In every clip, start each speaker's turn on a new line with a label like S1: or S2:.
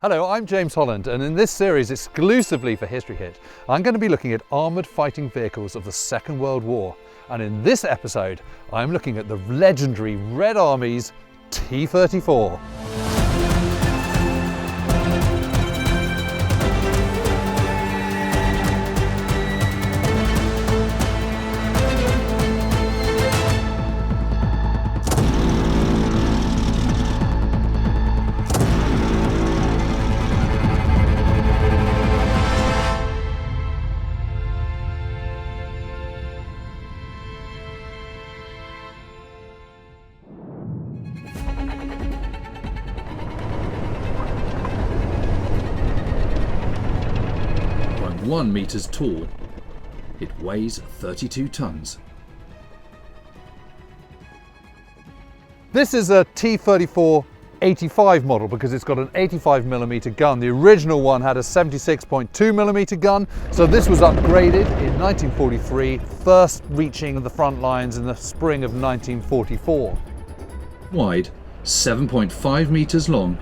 S1: Hello, I'm James Holland, and in this series exclusively for History Hit, I'm going to be looking at armoured fighting vehicles of the Second World War. And in this episode, I'm looking at the legendary Red Army's T-34.
S2: Around 1 meters tall, it weighs 32 tons.
S1: This is a T-34 85 model because it's got an 85mm gun. The original one had a 76.2mm gun, so this was upgraded in 1943, first reaching the front lines in the spring of 1944.
S2: Wide, 7.5 meters long,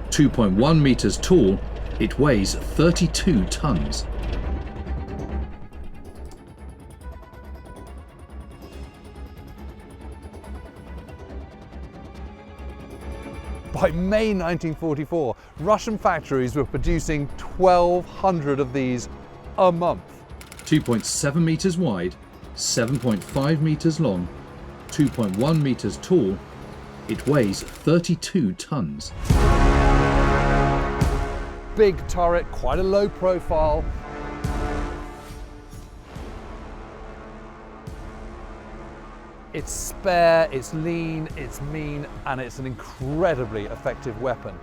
S2: 2.1 meters tall, it weighs 32 tons.
S1: By May 1944, Russian factories were producing 1,200 of these a month.
S2: 2.7 meters wide, 7.5 meters long, 2.1 meters tall, it weighs 32 tons.
S1: Big turret, quite a low profile. It's spare, it's lean, it's mean, and it's an incredibly effective weapon.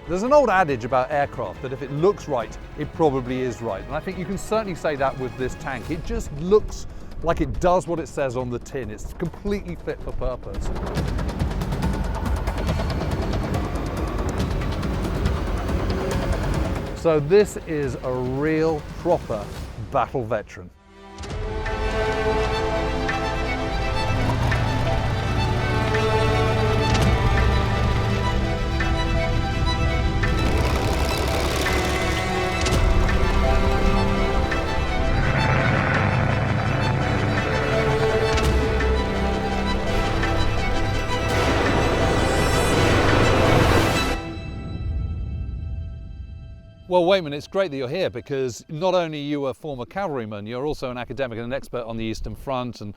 S1: There's an old adage about aircraft that if it looks right, it probably is right. And I think you can certainly say that with this tank. It just looks like it does what it says on the tin. It's completely fit for purpose. So this is a real proper battle veteran. Well, Waitman, it's great that you're here because not only are you a former cavalryman, you're also an academic and an expert on the Eastern Front and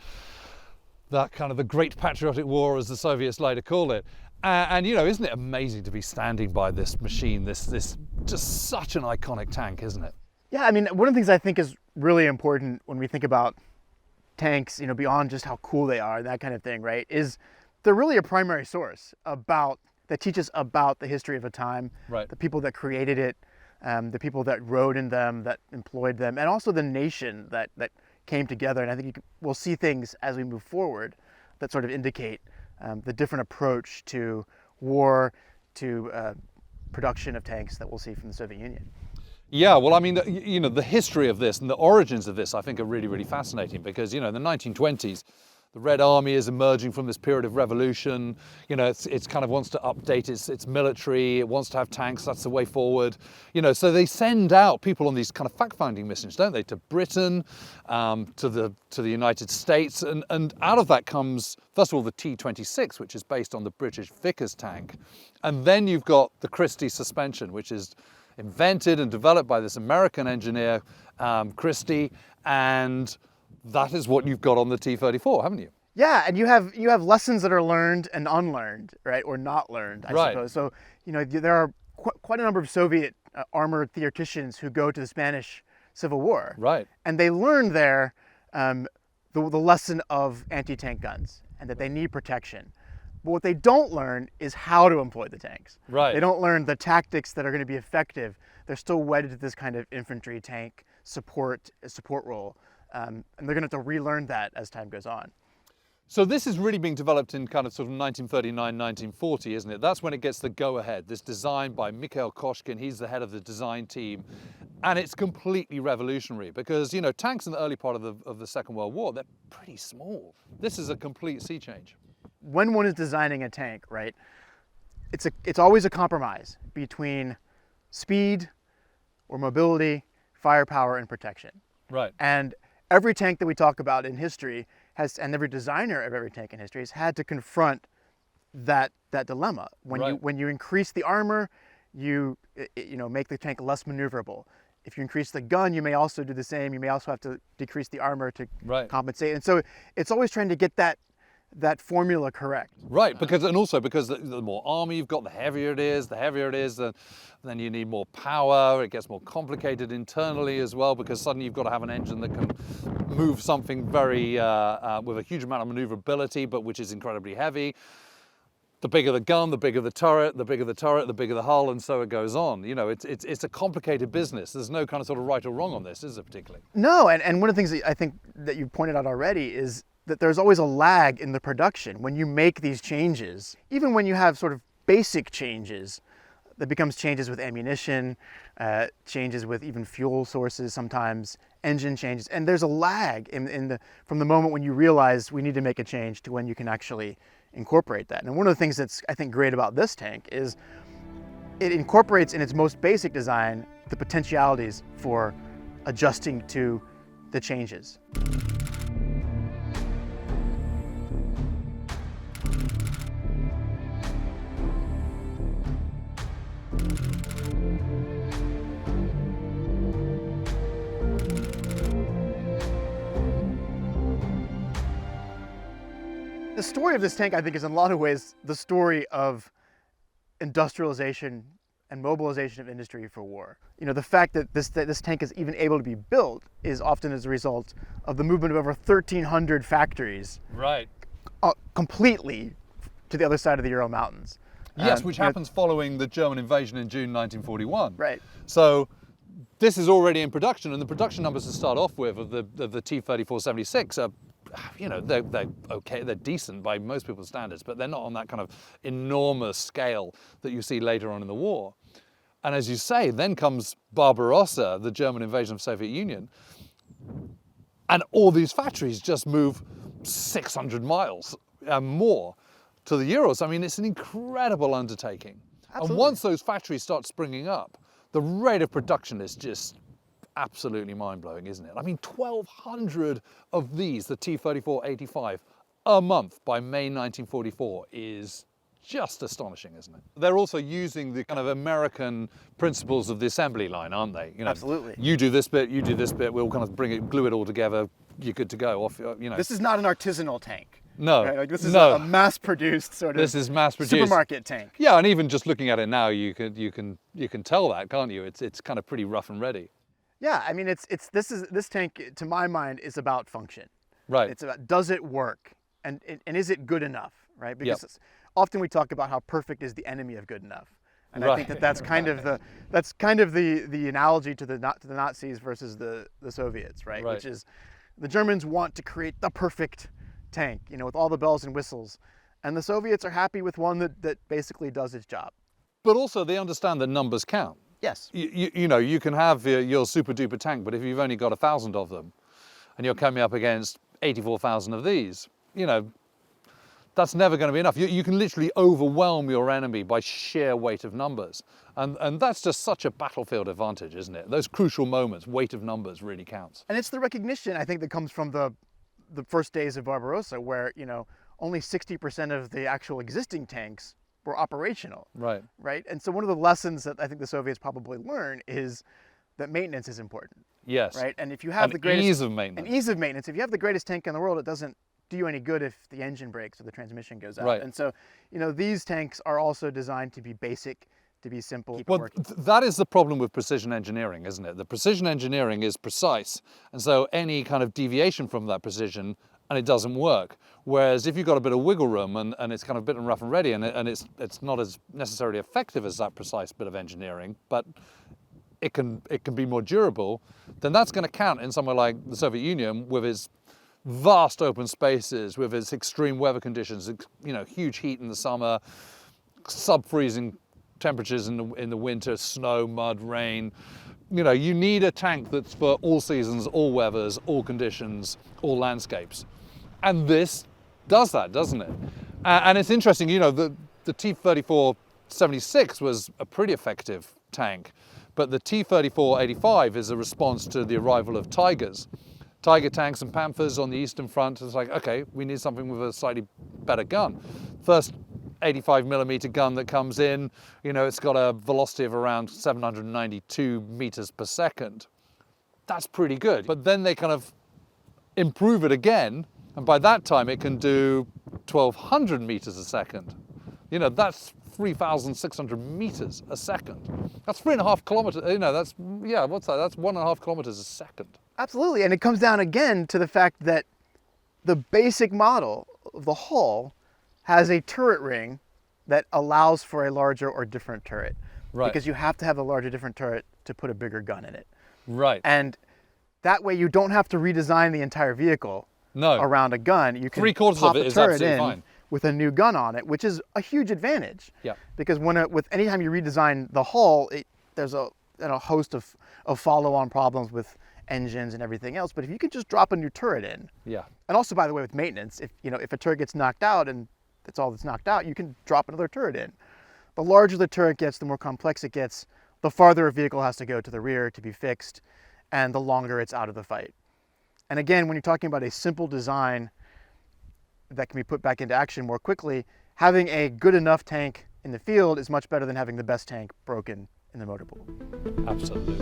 S1: that kind of the Great Patriotic War, as the Soviets like to call it. And you know, isn't it amazing to be standing by this machine, this just such an iconic tank, isn't it?
S3: Yeah, I mean, one of the things I think is really important when we think about tanks, you know, beyond just how cool they are, that kind of thing, right, is they're really a primary source that teaches about the history of a time,
S1: Right.
S3: the people that created it, the people that rode in them, that employed them, and also the nation that came together. And I think we'll see things as we move forward that sort of indicate the different approach to war, to production of tanks that we'll see from the Soviet Union.
S1: Yeah, well, I mean, you know, the history of this and the origins of this, I think, are really, really fascinating because, you know, in the 1920s, the Red Army is emerging from this period of revolution. You know, it's kind of wants to update its military. It wants to have tanks. That's the way forward. You know, so they send out people on these kind of fact-finding missions, don't they? To Britain, to the United States, and out of that comes first of all the T-26, which is based on the British Vickers tank, and then you've got the Christie suspension, which is invented and developed by this American engineer, Christie, and that is what you've got on the T-34, haven't you?
S3: Yeah, and you have lessons that are learned and unlearned, right, or not learned, I suppose. So, you know, there are quite a number of Soviet armored theoreticians who go to the Spanish Civil War,
S1: Right.
S3: and they learn there the lesson of anti-tank guns and that they need protection. But what they don't learn is how to employ the tanks.
S1: Right.
S3: They don't learn the tactics that are going to be effective. They're still wedded to this kind of infantry tank support role. And they're going to have to relearn that as time goes on.
S1: So this is really being developed in kind of sort of 1939, 1940, isn't it? That's when it gets the go-ahead. This design by Mikhail Koshkin, he's the head of the design team. And it's completely revolutionary because, you know, tanks in the early part of the Second World War, they're pretty small. This is a complete sea change.
S3: When one is designing a tank, right, it's always a compromise between speed or mobility, firepower, and protection.
S1: Right.
S3: And every tank that we talk about in history and every designer of every tank in history has had to confront that dilemma. When you increase the armor, you make the tank less maneuverable. If you increase the gun, you may also do the same. You may also have to decrease the armor to compensate. And so it's always trying to get that formula correct.
S1: Right, because the more armor you've got, the heavier it is, then you need more power. It gets more complicated internally as well, because suddenly you've got to have an engine that can move something very with a huge amount of maneuverability, but which is incredibly heavy. The bigger the gun, the bigger the turret, the bigger the hull, and so it goes on. You know, it's a complicated business. There's no kind of sort of right or wrong on this, is there, particularly?
S3: No, and one of the things that I think that you pointed out already is that there's always a lag in the production. When you make these changes, even when you have sort of basic changes, that becomes changes with ammunition, changes with even fuel sources sometimes, engine changes, and there's a lag from the moment when you realize we need to make a change to when you can actually incorporate that. And one of the things that's, I think, great about this tank is it incorporates in its most basic design the potentialities for adjusting to the changes. The story of this tank, I think, is in a lot of ways the story of industrialization and mobilization of industry for war. You know, the fact that this tank is even able to be built is often as a result of the movement of over 1,300 factories,
S1: Right.
S3: Completely to the other side of the Ural Mountains.
S1: Yes, which happens following the German invasion in June 1941.
S3: Right.
S1: So this is already in production, and the production numbers to start off with of the T-34-76 are, you know, they're okay, they're decent by most people's standards, but they're not on that kind of enormous scale that you see later on in the war. And as you say, then comes Barbarossa, the German invasion of the Soviet Union, and all these factories just move 600 miles and more to the Urals. I mean, it's an incredible undertaking.
S3: Absolutely.
S1: And once those factories start springing up, the rate of production is just absolutely mind-blowing, isn't it? I mean, 1,200 of these, the T-34-85, a month by May 1944 is just astonishing, isn't it? They're also using the kind of American principles of the assembly line, aren't they? You know,
S3: Absolutely.
S1: You do this bit, you do this bit, we'll kind of glue it all together, you're good to go. Off, you know.
S3: This is not an artisanal tank.
S1: No,
S3: Right? Like, this is
S1: no.
S3: a mass-produced sort of
S1: This is mass-produced
S3: supermarket tank.
S1: Yeah, and even just looking at it now, you can tell that, can't you? It's kind of pretty rough and ready.
S3: Yeah, I mean, this tank, to my mind, is about function.
S1: Right.
S3: It's about, does it work, and is it good enough, right? Because often we talk about how perfect is the enemy of good enough, and I think that's kind of the analogy to the Nazis versus the Soviets, right? Which is, the Germans want to create the perfect tank, you know, with all the bells and whistles, and the Soviets are happy with one that basically does its job.
S1: But also they understand that numbers count.
S3: Yes.
S1: You know, you can have your super duper tank, but if you've only got 1,000 of them, and you're coming up against 84,000 of these, you know, that's never going to be enough. You can literally overwhelm your enemy by sheer weight of numbers. And that's just such a battlefield advantage, isn't it? Those crucial moments, weight of numbers really counts.
S3: And it's the recognition, I think, that comes from the first days of Barbarossa, where, you know, only 60% of the actual existing tanks were operational.
S1: Right.
S3: Right? And so one of the lessons that I think the Soviets probably learn is that maintenance is important.
S1: Yes.
S3: Right? And if you have
S1: And
S3: the greatest
S1: ease of maintenance.
S3: and ease of maintenance, if you have the greatest tank in the world, it doesn't do you any good if the engine breaks or the transmission goes out.
S1: Right.
S3: And so, you know, these tanks are also designed to be basic, to be simple. Keep it
S1: Well,
S3: working.
S1: that is the problem with precision engineering, isn't it? The precision engineering is precise, and so any kind of deviation from that precision, and it doesn't work. Whereas if you've got a bit of wiggle room and it's kind of a bit rough and ready, and it's not as necessarily effective as that precise bit of engineering, but it can be more durable, then that's going to count in somewhere like the Soviet Union with its vast open spaces with its extreme weather conditions, huge heat in the summer, sub-freezing temperatures in the winter, snow, mud, rain. You need a tank that's for all seasons, all weathers, all conditions, all landscapes. And this does that, doesn't it? And it's interesting, the T-34-76 was a pretty effective tank, but the T-34-85 is a response to the arrival of Tigers. Tiger tanks and Panthers on the Eastern Front. It's like, okay, we need something with a slightly better gun. First 85mm gun that comes in, it's got a velocity of around 792 meters per second. That's pretty good. But then they kind of improve it again, and by that time it can do 1,200 meters a second. That's 3,600 meters a second. That's 3.5 kilometers, what's that? That's 1.5 kilometers a second.
S3: Absolutely, and it comes down again to the fact that the basic model of the hull has a turret ring that allows for a larger or different turret.
S1: Right.
S3: Because you have to have a larger, different turret to put a bigger gun in it.
S1: Right.
S3: And that way you don't have to redesign the entire vehicle around a gun. You can
S1: 3/4
S3: pop
S1: of it
S3: the
S1: is
S3: turret
S1: absolutely
S3: in
S1: fine.
S3: with a new gun on it, which is a huge advantage.
S1: Yeah.
S3: Because anytime you redesign the hull, there's a host of follow-on problems with engines and everything else. But if you could just drop a new turret in,
S1: Yeah.
S3: and also by the way with maintenance, if a turret gets knocked out and that's all that's knocked out, you can drop another turret in. The larger the turret gets, the more complex it gets, the farther a vehicle has to go to the rear to be fixed, and the longer it's out of the fight. And again, when you're talking about a simple design that can be put back into action more quickly, having a good enough tank in the field is much better than having the best tank broken in the motor pool.
S1: Absolutely.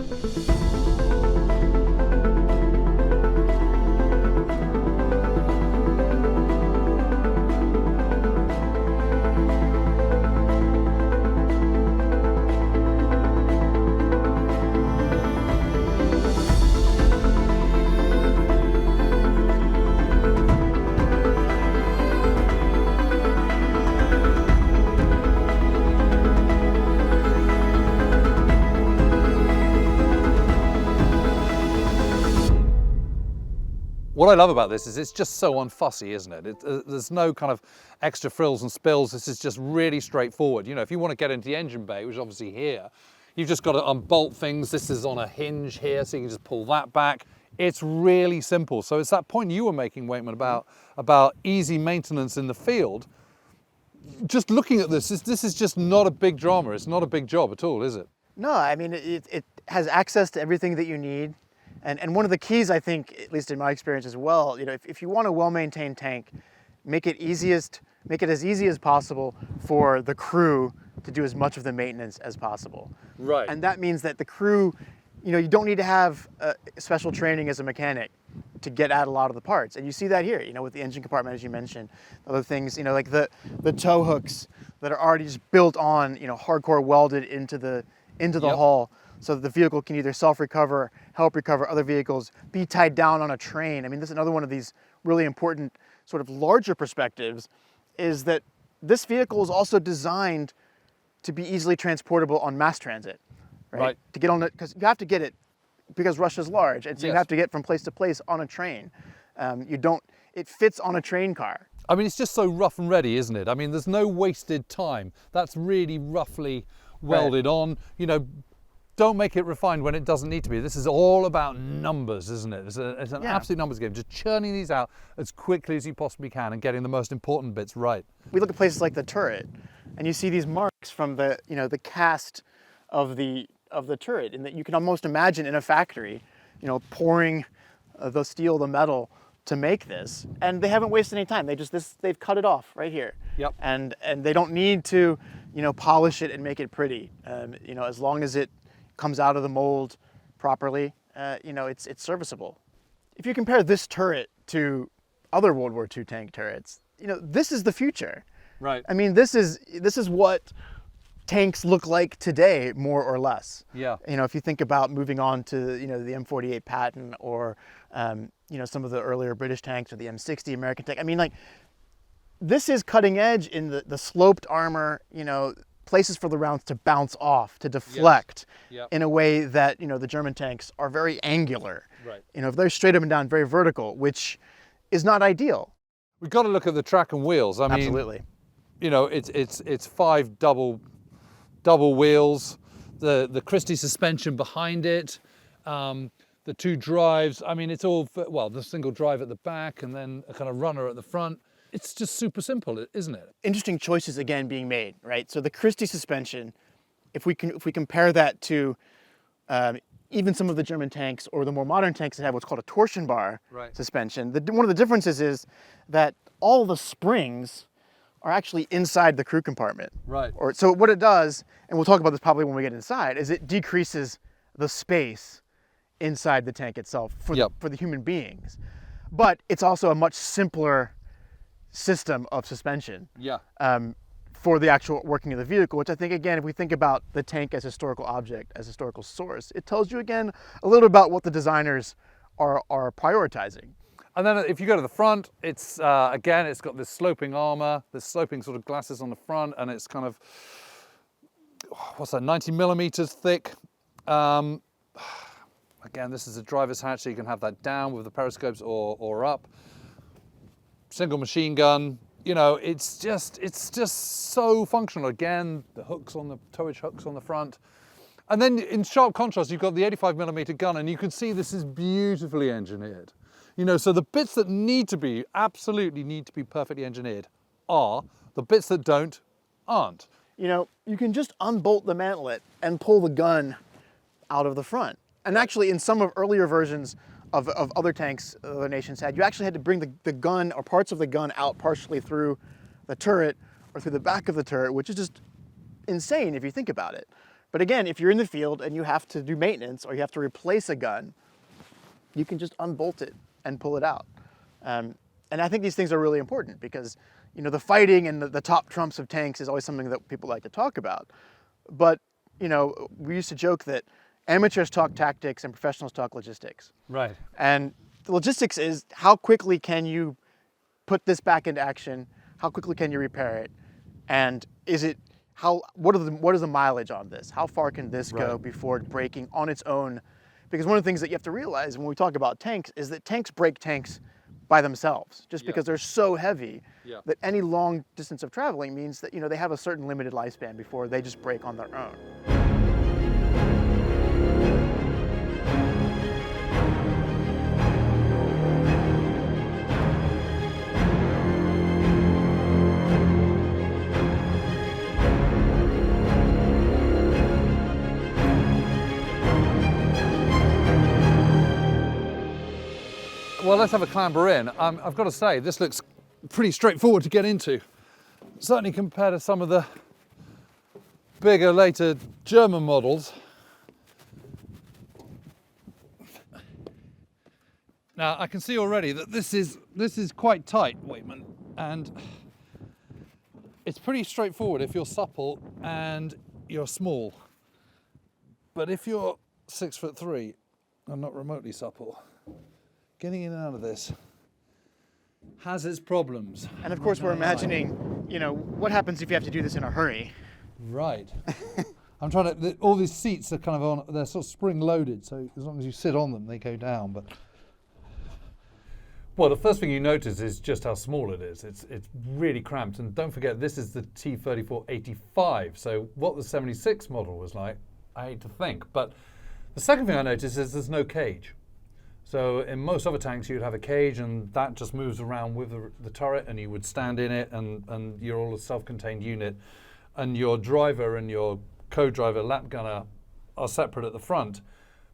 S1: What I love about this is it's just so unfussy, isn't it? There's no kind of extra frills and spills. This is just really straightforward. If you want to get into the engine bay, which is obviously here, you've just got to unbolt things. This is on a hinge here, so you can just pull that back. It's really simple. So it's that point you were making, Wakeman, about easy maintenance in the field. Just looking at this is just not a big drama. It's not a big job at all, is it?
S3: No, I mean, it has access to everything that you need. And one of the keys, I think, at least in my experience as well, if you want a well-maintained tank, make it as easy as possible for the crew to do as much of the maintenance as possible.
S1: Right.
S3: And that means that the crew, you don't need to have special training as a mechanic to get at a lot of the parts. And you see that here, with the engine compartment, as you mentioned, other things, like the tow hooks that are already just built on, hardcore welded into the
S1: Yep.
S3: hull, so that the vehicle can either self-recover, help recover other vehicles, be tied down on a train. I mean, this is another one of these really important sort of larger perspectives, is that this vehicle is also designed to be easily transportable on mass transit, right? To get on it, because you have to get it, because Russia's large, and so you
S1: Yes.
S3: have to get from place to place on a train. It fits on a train car.
S1: I mean, it's just so rough and ready, isn't it? I mean, there's no wasted time. That's really roughly welded on. Don't make it refined when it doesn't need to be. This is all about numbers, isn't it? It's an absolute numbers game. Just churning these out as quickly as you possibly can and getting the most important bits right.
S3: We look at places like the turret, and you see these marks from the cast of the turret, and that you can almost imagine in a factory, pouring the steel, the metal to make this, and they haven't wasted any time. They've cut it off right here.
S1: Yep.
S3: And they don't need to, polish it and make it pretty. As long as it comes out of the mold properly, it's serviceable. If you compare this turret to other World War II tank turrets, this is the future.
S1: Right.
S3: I mean, this is what tanks look like today, more or less.
S1: Yeah.
S3: If you think about moving on to the M48 Patton, or some of the earlier British tanks, or the M60 American tank. I mean, this is cutting edge in the sloped armor, places for the rounds to bounce off, to deflect,
S1: Yep.
S3: in a way that the German tanks are very angular.
S1: Right.
S3: If they're straight up and down, very vertical, which is not ideal.
S1: We've got to look at the track and wheels. I mean,
S3: Absolutely.
S1: you know, it's 5 double wheels, the Christie suspension behind it, the 2 drives. I mean, it's all, well, the single drive at the back and then a kind of runner at the front. It's just super simple, isn't it?
S3: Interesting choices again being made, right? So the Christie suspension, if we compare that to even some of the German tanks or the more modern tanks that have what's called a torsion bar suspension, one of the differences is that all the springs are actually inside the crew compartment.
S1: Right.
S3: So what it does, and we'll talk about this probably when we get inside, is it decreases the space inside the tank itself for the human beings. But it's also a much simpler system of suspension for the actual working of the vehicle, which I think, again, if we think about the tank as historical object, as historical source, it tells you, again, a little about what the designers are prioritizing.
S1: And then if you go to the front, it's, again, it's got this sloping armor, this sloping sort of glasses on the front, and it's kind of, what's that, 90 millimeters thick. Again, this is a driver's hatch, so you can have that down with the periscopes or up. Single machine gun, you know, it's just so functional. Again, the towage hooks on the front. And then in sharp contrast, you've got the 85 millimeter gun, and you can see this is beautifully engineered. You know, so the bits that absolutely need to be perfectly engineered are, the bits that aren't.
S3: You know, you can just unbolt the mantlet and pull the gun out of the front. And actually, in some of earlier versions of other tanks other nations had, you actually had to bring the gun or parts of the gun out partially through the turret or through the back of the turret, which is just insane if you think about it. But again, if you're in the field and you have to do maintenance or you have to replace a gun, you can just unbolt it and pull it out. And I think these things are really important because, you know, the fighting and the top trumps of tanks is always something that people like to talk about. But, you know, we used to joke that amateurs talk tactics and professionals talk logistics.
S1: Right.
S3: And the logistics is how quickly can you put this back into action? How quickly can you repair it? And what is the mileage on this? How far can this go before breaking on its own? Because one of the things that you have to realize when we talk about tanks is that tanks break tanks by themselves, just because they're so heavy that any long distance of traveling means that, you know, they have a certain limited lifespan before they just break on their own.
S1: Well, let's have a clamber in. I've got to say, this looks pretty straightforward to get into. Certainly compared to some of the bigger, later German models. Now, I can see already that this is quite tight, Waitman, and it's pretty straightforward if you're supple and you're small. But if you're 6'3" and not remotely supple, getting in and out of this has its problems.
S3: And of course, we're imagining, you know, what happens if you have to do this in a hurry?
S1: Right. I'm trying to, all these seats are kind of on, they're sort of spring loaded, so as long as you sit on them, they go down. But well, the first thing you notice is just how small it is. It's really cramped. And don't forget, this is the T-34-85. So what the 76 model was like, I hate to think. But the second thing I noticed is there's no cage. So in most other tanks, you'd have a cage, and that just moves around with the turret, and you would stand in it, and you're all a self-contained unit, and your driver and your co-driver, lap gunner, are separate at the front.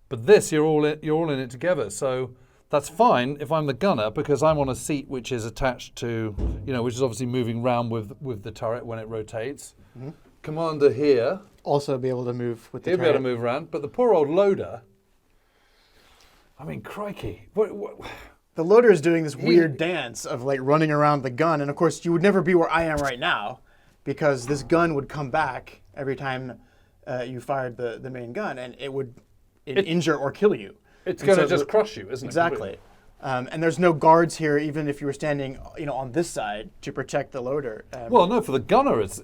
S1: But this, you're all in it together. So that's fine if I'm the gunner, because I'm on a seat which is attached to, you know, which is obviously moving around with the turret when it rotates. Mm-hmm. Commander here
S3: also be able to move with the turret.
S1: He'll be able to move around, but the poor old loader. I mean, crikey. What?
S3: The loader is doing this weird dance of like running around the gun. And of course, you would never be where I am right now because this gun would come back every time you fired the main gun, and it would injure or kill you.
S1: It's going to just crush you, isn't it?
S3: Exactly. And there's no guards here, even if you were standing, you know, on this side to protect the loader.
S1: Well, no, for the gunner, it's.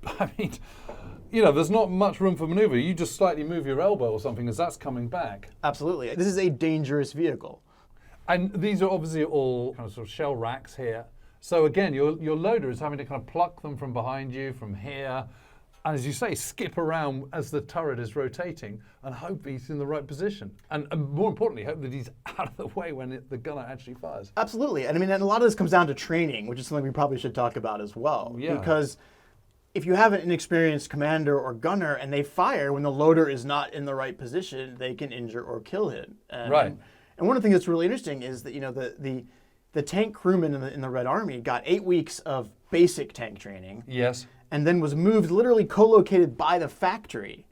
S1: I mean, you know, there's not much room for maneuver. You just slightly move your elbow or something as that's coming back.
S3: Absolutely. This is a dangerous vehicle.
S1: And these are obviously all kind of sort of shell racks here. So again, your loader is having to kind of pluck them from behind you, from here, and as you say, skip around as the turret is rotating and hope he's in the right position. And more importantly, hope that he's out of the way when the gunner actually fires.
S3: Absolutely. And I mean, and a lot of this comes down to training, which is something we probably should talk about as well.
S1: Yeah.
S3: Because if you have an inexperienced commander or gunner and they fire when the loader is not in the right position, they can injure or kill him.
S1: Right.
S3: And one of the things that's really interesting is that, you know, the tank crewman in the Red Army got 8 weeks of basic tank training.
S1: Yes.
S3: And then was moved, literally co-located by the factory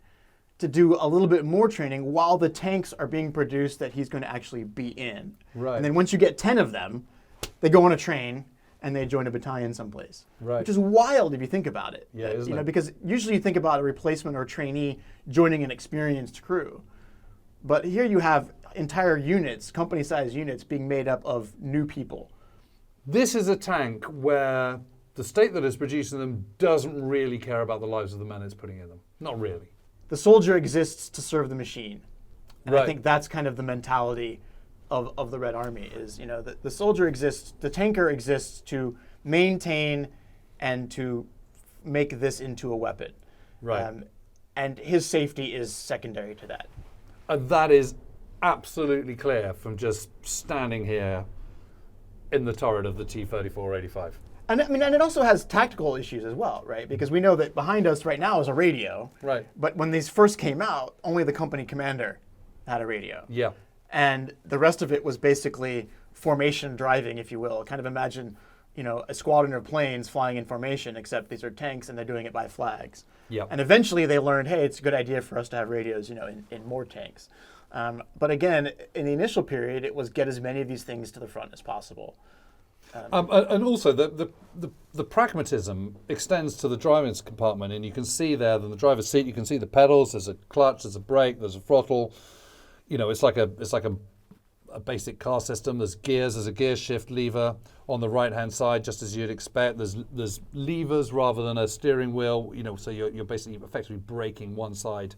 S3: to do a little bit more training while the tanks are being produced that he's going to actually be in.
S1: Right.
S3: And then once you get 10 of them, they go on a train and they join a battalion someplace.
S1: Right.
S3: Which is wild if you think about it.
S1: Yeah, isn't
S3: you know,
S1: it?
S3: because usually you think about a replacement or a trainee joining an experienced crew. But here you have entire units, company-sized units, being made up of new people.
S1: This is a tank where the state that is producing them doesn't really care about the lives of the men it's putting in them. Not really.
S3: The soldier exists to serve the machine. And I
S1: Right.
S3: think that's kind of the mentality of the Red Army is, you know, the soldier exists, the tanker exists to maintain and to make this into a weapon.
S1: Right.
S3: And his safety is secondary to that.
S1: That is absolutely clear from just standing here in the turret of the T-34-85.
S3: And I mean, and it also has tactical issues as well, right? Because we know that behind us right now is a radio.
S1: Right.
S3: But when these first came out, only the company commander had a radio.
S1: Yeah.
S3: And the rest of it was basically formation driving, if you will. Kind of imagine, you know, a squadron of planes flying in formation, except these are tanks and they're doing it by flags.
S1: Yeah.
S3: And eventually they learned, hey, it's a good idea for us to have radios, you know, in more tanks. But again, in the initial period, it was get as many of these things to the front as possible.
S1: And also the pragmatism extends to the driving compartment, and you can see there in the driver's seat, you can see the pedals. There's a clutch, there's a brake, there's a throttle. You know, it's like a basic car system. There's gears, there's a gear shift lever on the right hand side, just as you'd expect. There's levers rather than a steering wheel. You know, so you're basically effectively braking one side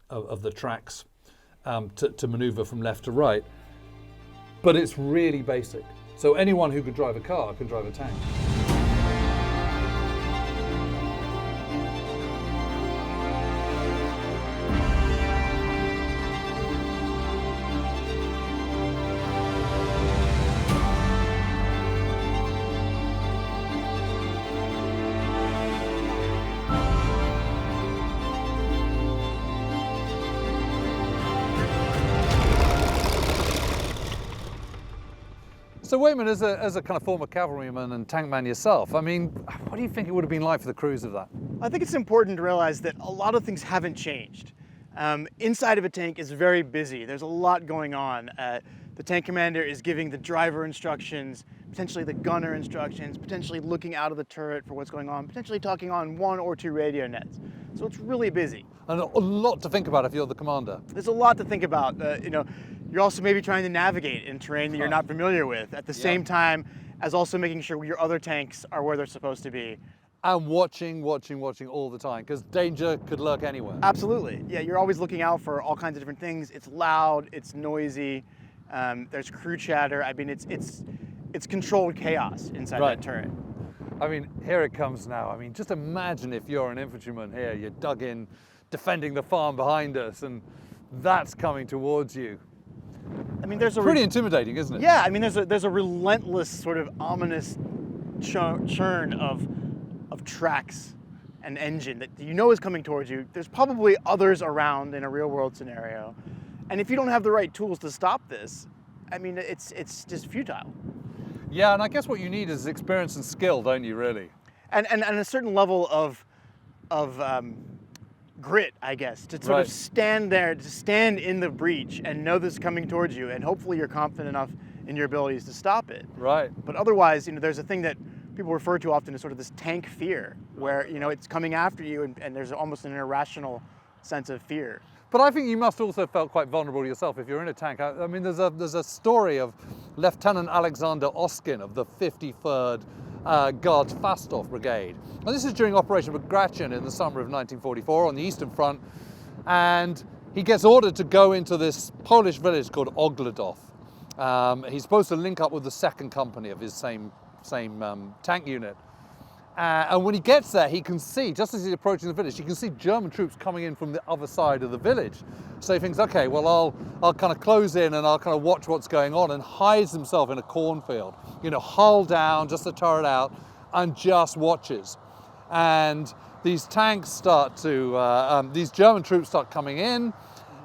S1: of the tracks to maneuver from left to right. But it's really basic. So anyone who could drive a car can drive a tank. So Waitman, as a kind of former cavalryman and tank man yourself, I mean, what do you think it would have been like for the crews of that?
S3: I think it's important to realize that a lot of things haven't changed. Inside of a tank is very busy. There's a lot going on. The tank commander is giving the driver instructions, potentially the gunner instructions, potentially looking out of the turret for what's going on, potentially talking on 1 or 2 radio nets. So it's really busy.
S1: And a lot to think about if you're the commander.
S3: There's a lot to think about. You know, you're also maybe trying to navigate in terrain that you're not familiar with at the same time as also making sure your other tanks are where they're supposed to be.
S1: And watching all the time, because danger could lurk anywhere.
S3: Absolutely. Yeah, you're always looking out for all kinds of different things. It's loud, it's noisy, there's crew chatter. I mean, it's controlled chaos inside
S1: Right.
S3: that turret.
S1: I mean, here it comes now. I mean, just imagine if you're an infantryman here, you're dug in defending the farm behind us, and that's coming towards you.
S3: I mean, there's a
S1: Pretty intimidating, isn't it?
S3: yeah. I mean, there's a relentless sort of ominous churn of tracks and engine that you know is coming towards you. There's probably others around in a real world scenario, and if you don't have the right tools to stop this, I mean, it's just futile.
S1: Yeah, and I guess what you need is experience and skill, don't you, really?
S3: And a certain level of grit, I guess, to sort
S1: Right.
S3: of stand there, to stand in the breach and know this is coming towards you, and hopefully you're confident enough in your abilities to stop it.
S1: Right.
S3: But otherwise, you know, there's a thing that people refer to often as sort of this tank fear, where, you know, it's coming after you and there's almost an irrational sense of fear.
S1: But I think you must also felt quite vulnerable yourself if you're in a tank. I mean, there's a story of Lieutenant Alexander Oskin of the 53rd Guards Fastov Brigade. And this is during Operation Bagration in the summer of 1944 on the Eastern Front. And he gets ordered to go into this Polish village called Ogladow. He's supposed to link up with the second company of his same tank unit. And when he gets there, he can see, just as he's approaching the village, he can see German troops coming in from the other side of the village. So he thinks, okay, well, I'll kind of close in and I'll kind of watch what's going on, and hides himself in a cornfield, hull down, just the turret out, and just watches. And these tanks start to, these German troops start coming in,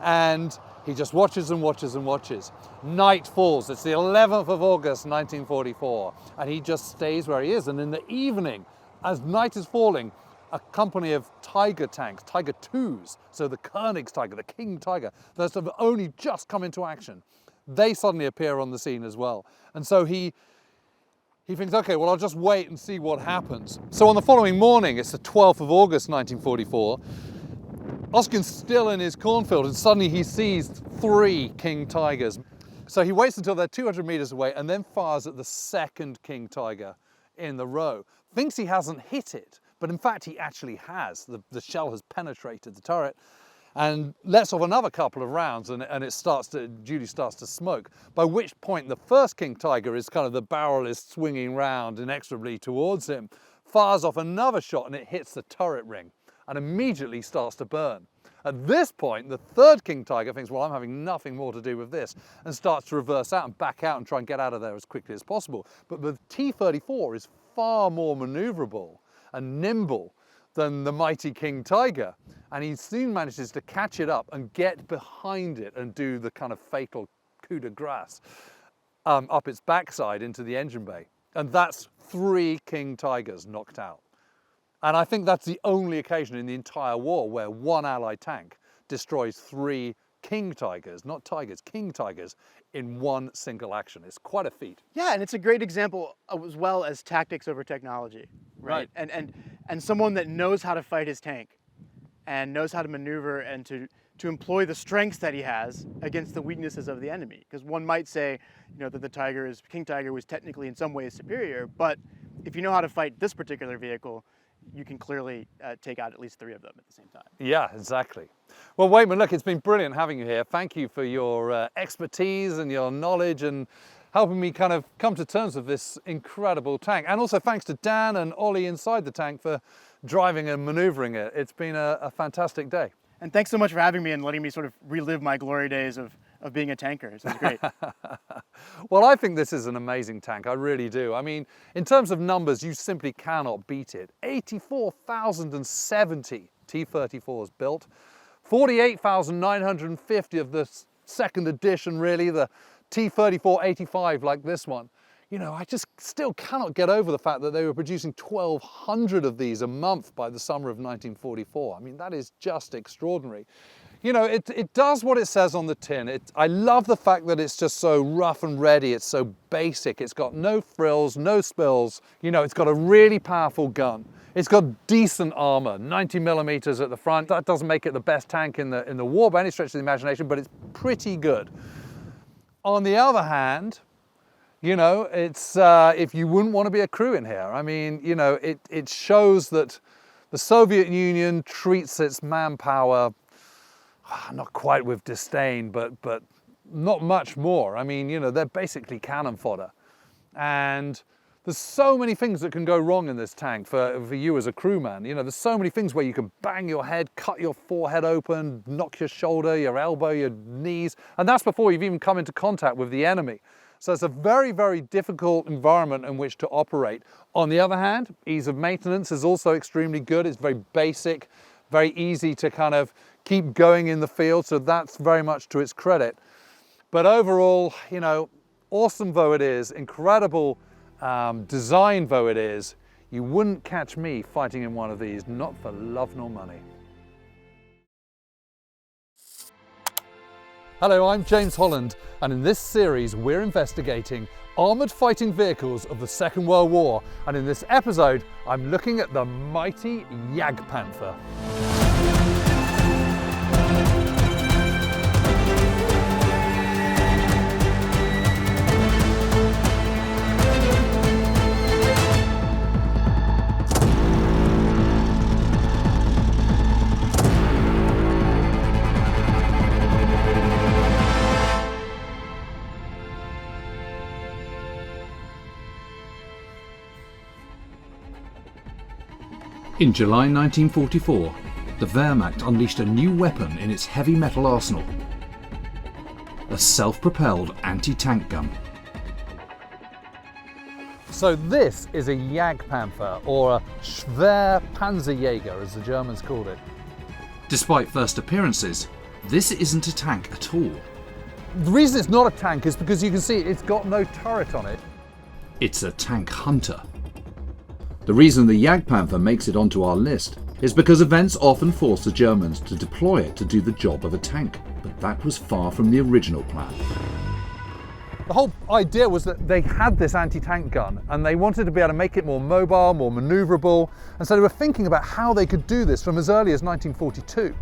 S1: and he just watches and watches and watches. Night falls. It's the 11th of August, 1944, and he just stays where he is. And in the evening, as night is falling, a company of Tiger tanks, Tiger IIs, so the Königs-Tiger, the King Tiger, that have only just come into action, they suddenly appear on the scene as well. And so he thinks, okay, well, I'll just wait and see what happens. So on the following morning, it's the 12th of August, 1944, Oskin's still in his cornfield, and suddenly he sees 3 King Tigers. So he waits until they're 200 meters away and then fires at the second King Tiger in the row. Thinks he hasn't hit it, but in fact he actually has. The shell has penetrated the turret, and lets off another couple of rounds, and it duty starts to smoke, by which point the first King Tiger is kind of, the barrel is swinging round inexorably towards him, fires off another shot, and it hits the turret ring and immediately starts to burn. At this point, the third King Tiger thinks, well, I'm having nothing more to do with this, and starts to reverse out and back out and try and get out of there as quickly as possible. But the T-34 is far more maneuverable and nimble than the mighty King Tiger, and he soon manages to catch it up and get behind it and do the kind of fatal coup de grace up its backside into the engine bay. And that's 3 King Tigers knocked out. And I think that's the only occasion in the entire war where one Allied tank destroys 3 King Tigers, not Tigers, King Tigers, in one single action. It's quite a feat.
S3: Yeah, and it's a great example as well as tactics over technology, right? And someone that knows how to fight his tank and knows how to maneuver and to employ the strengths that he has against the weaknesses of the enemy. Because one might say, that the King Tiger was technically in some ways superior, but if you know how to fight this particular vehicle, you can clearly take out at least 3 of them at the same time.
S1: Yeah, exactly. Well, Waitman, look, it's been brilliant having you here. Thank you for your expertise and your knowledge and helping me kind of come to terms with this incredible tank. And also thanks to Dan and Ollie inside the tank for driving and maneuvering it. It's been a fantastic day.
S3: And thanks so much for having me and letting me sort of relive my glory days of being a tanker. This was great.
S1: Well, I think this is an amazing tank. I really do. I mean, in terms of numbers, you simply cannot beat it. 84,070 T-34s built, 48,950 of the second edition, really, the T-34-85 like this one. I just still cannot get over the fact that they were producing 1,200 of these a month by the summer of 1944. I mean, that is just extraordinary. It does what it says on the tin. I love the fact that it's just so rough and ready. It's so basic. It's got no frills, no spills. It's got a really powerful gun. It's got decent armor, 90 millimeters at the front. That doesn't make it the best tank in the war by any stretch of the imagination, but it's pretty good. On the other hand, it's if you wouldn't want to be a crew in here. I mean, it shows that the Soviet Union treats its manpower not quite with disdain, but not much more. I mean, they're basically cannon fodder. And there's so many things that can go wrong in this tank for you as a crewman. There's so many things where you can bang your head, cut your forehead open, knock your shoulder, your elbow, your knees, and that's before you've even come into contact with the enemy. So it's a very, very difficult environment in which to operate. On the other hand, ease of maintenance is also extremely good. It's very basic, very easy to kind of keep going in the field, so that's very much to its credit. But overall, awesome though it is, incredible design though it is, you wouldn't catch me fighting in one of these, not for love nor money. Hello, I'm James Holland, and in this series we're investigating armoured fighting vehicles of the Second World War, and in this episode I'm looking at the mighty Jagdpanther.
S2: In July 1944, the Wehrmacht unleashed a new weapon in its heavy metal arsenal. A self-propelled anti-tank gun.
S1: So this is a Jagdpanther, or a Schwerpanzerjäger as the Germans called it.
S2: Despite first appearances, this isn't a tank at all.
S1: The reason it's not a tank is because you can see it's got no turret on it.
S2: It's a tank hunter. The reason the Jagdpanther makes it onto our list is because events often force the Germans to deploy it to do the job of a tank, but that was far from the original plan.
S1: The whole idea was that they had this anti-tank gun and they wanted to be able to make it more mobile, more manoeuvrable, and so they were thinking about how they could do this from as early as 1942.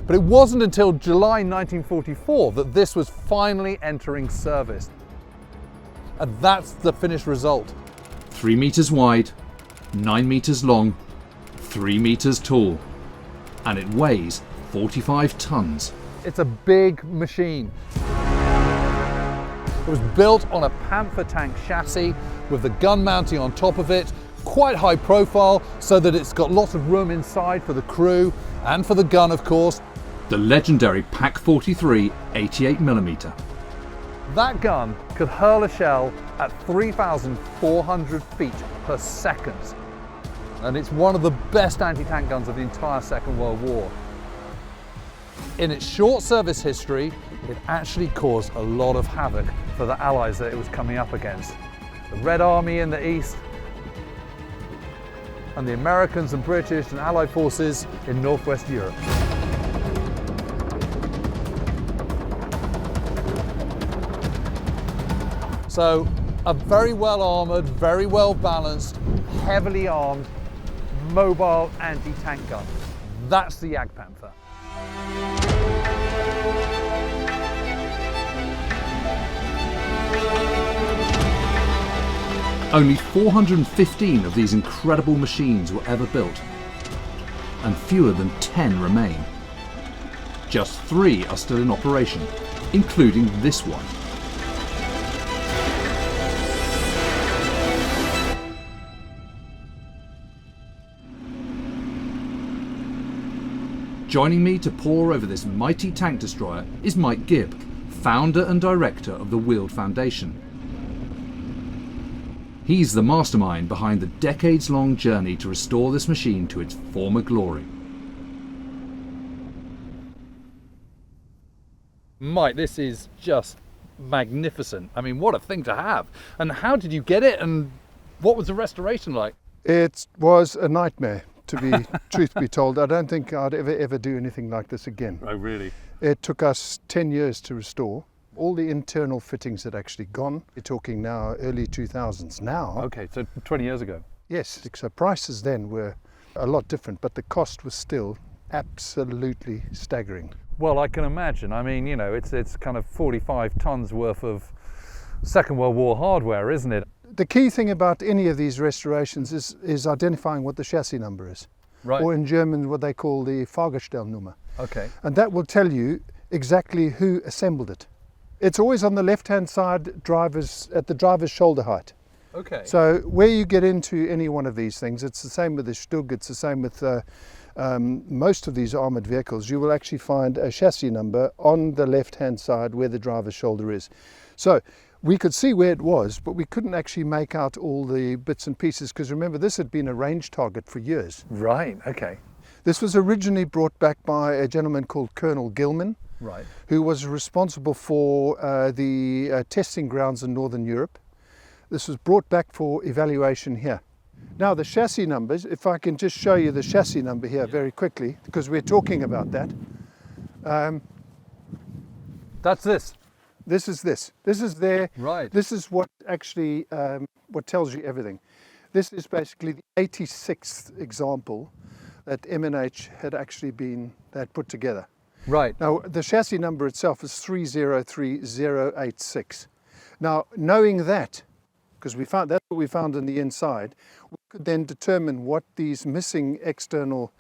S1: But it wasn't until July 1944 that this was finally entering service. And that's the finished result.
S2: 3 meters wide, 9 meters long, 3 meters tall, and it weighs 45 tons.
S1: It's a big machine. It was built on a Panther tank chassis with the gun mounting on top of it, quite high profile so that it's got lots of room inside for the crew and for the gun, of course.
S2: The legendary PaK-43 88mm.
S1: That gun could hurl a shell at 3,400 feet per second. And it's one of the best anti-tank guns of the entire Second World War. In its short service history, it actually caused a lot of havoc for the Allies that it was coming up against. The Red Army in the east, and the Americans and British and Allied forces in Northwest Europe. So, a very well armoured, very well balanced, heavily armed, mobile anti-tank gun. That's the Jagdpanther.
S2: Only 415 of these incredible machines were ever built, and fewer than 10 remain. Just 3 are still in operation, including this one. Joining me to pore over this mighty tank destroyer is Mike Gibb, founder and director of the Weald Foundation. He's the mastermind behind the decades-long journey to restore this machine to its former glory.
S1: Mike, this is just magnificent. I mean, what a thing to have. And how did you get it, and what was the restoration like?
S4: It was a nightmare, to be truth be told. I don't think I'd ever do anything like this again.
S1: Oh, really?
S4: It took us 10 years to restore. All the internal fittings had actually gone. We're talking now early 2000s now.
S1: Okay, so 20 years ago.
S4: Yes, so prices then were a lot different, but the cost was still absolutely staggering.
S1: Well, I can imagine. I mean, you know, it's kind of 45 tons worth of Second World War hardware, isn't it?
S4: The key thing about any of these restorations is identifying what the chassis number is.
S1: Right.
S4: Or in German, what they call the Fahrgestellnummer.
S1: Okay.
S4: And that will tell you exactly who assembled it. It's always on the left-hand side, at the driver's shoulder height.
S1: Okay.
S4: So where you get into any one of these things, it's the same with the Stug, it's the same with most of these armoured vehicles. You will actually find a chassis number on the left-hand side where the driver's shoulder is. So we could see where it was, but we couldn't actually make out all the bits and pieces, because remember, this had been a range target for years.
S1: Right, okay.
S4: This was originally brought back by a gentleman called Colonel Gilman,
S1: Right.
S4: who was responsible for the testing grounds in Northern Europe. This was brought back for evaluation here. Now the chassis numbers, if I can just show you the chassis number here very quickly, because we're talking about that.
S1: That's this.
S4: This is this. This is there.
S1: Right.
S4: This is what actually, what tells you everything. This is basically the 86th example that M&H had actually had put together.
S1: Right.
S4: Now, the chassis number itself is 303086. Now, knowing that, because that's what we found on the inside, we could then determine what these missing external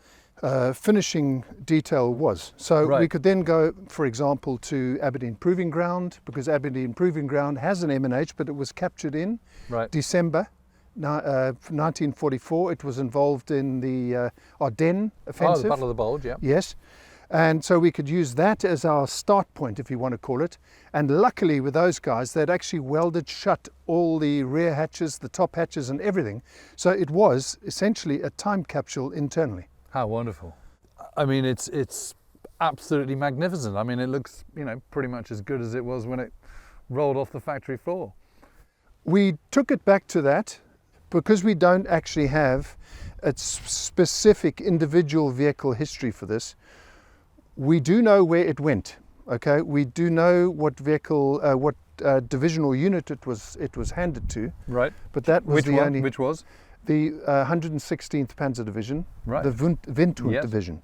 S4: finishing detail was. So we could then go, for example, to Aberdeen Proving Ground, because Aberdeen Proving Ground has an M&H, but it was captured in December 1944. It was involved in the Ardennes
S1: Oh,
S4: offensive.
S1: the Battle of the Bulge, yeah.
S4: Yes. And so we could use that as our start point, if you want to call it. And luckily with those guys, they'd actually welded shut all the rear hatches, the top hatches and everything. So it was essentially a time capsule internally.
S1: How wonderful. I mean, it's absolutely magnificent. I mean, it looks, you know, pretty much as good as it was when it rolled off the factory floor.
S4: We took it back to that because we don't actually have a specific individual vehicle history for this. We do know where it went. Okay, we do know what vehicle, what divisional unit it was handed to.
S1: Right.
S4: But that was the only.
S1: Which was?
S4: The 116th Panzer Division,
S1: Right.
S4: the Windhoek
S1: Yes.
S4: Division.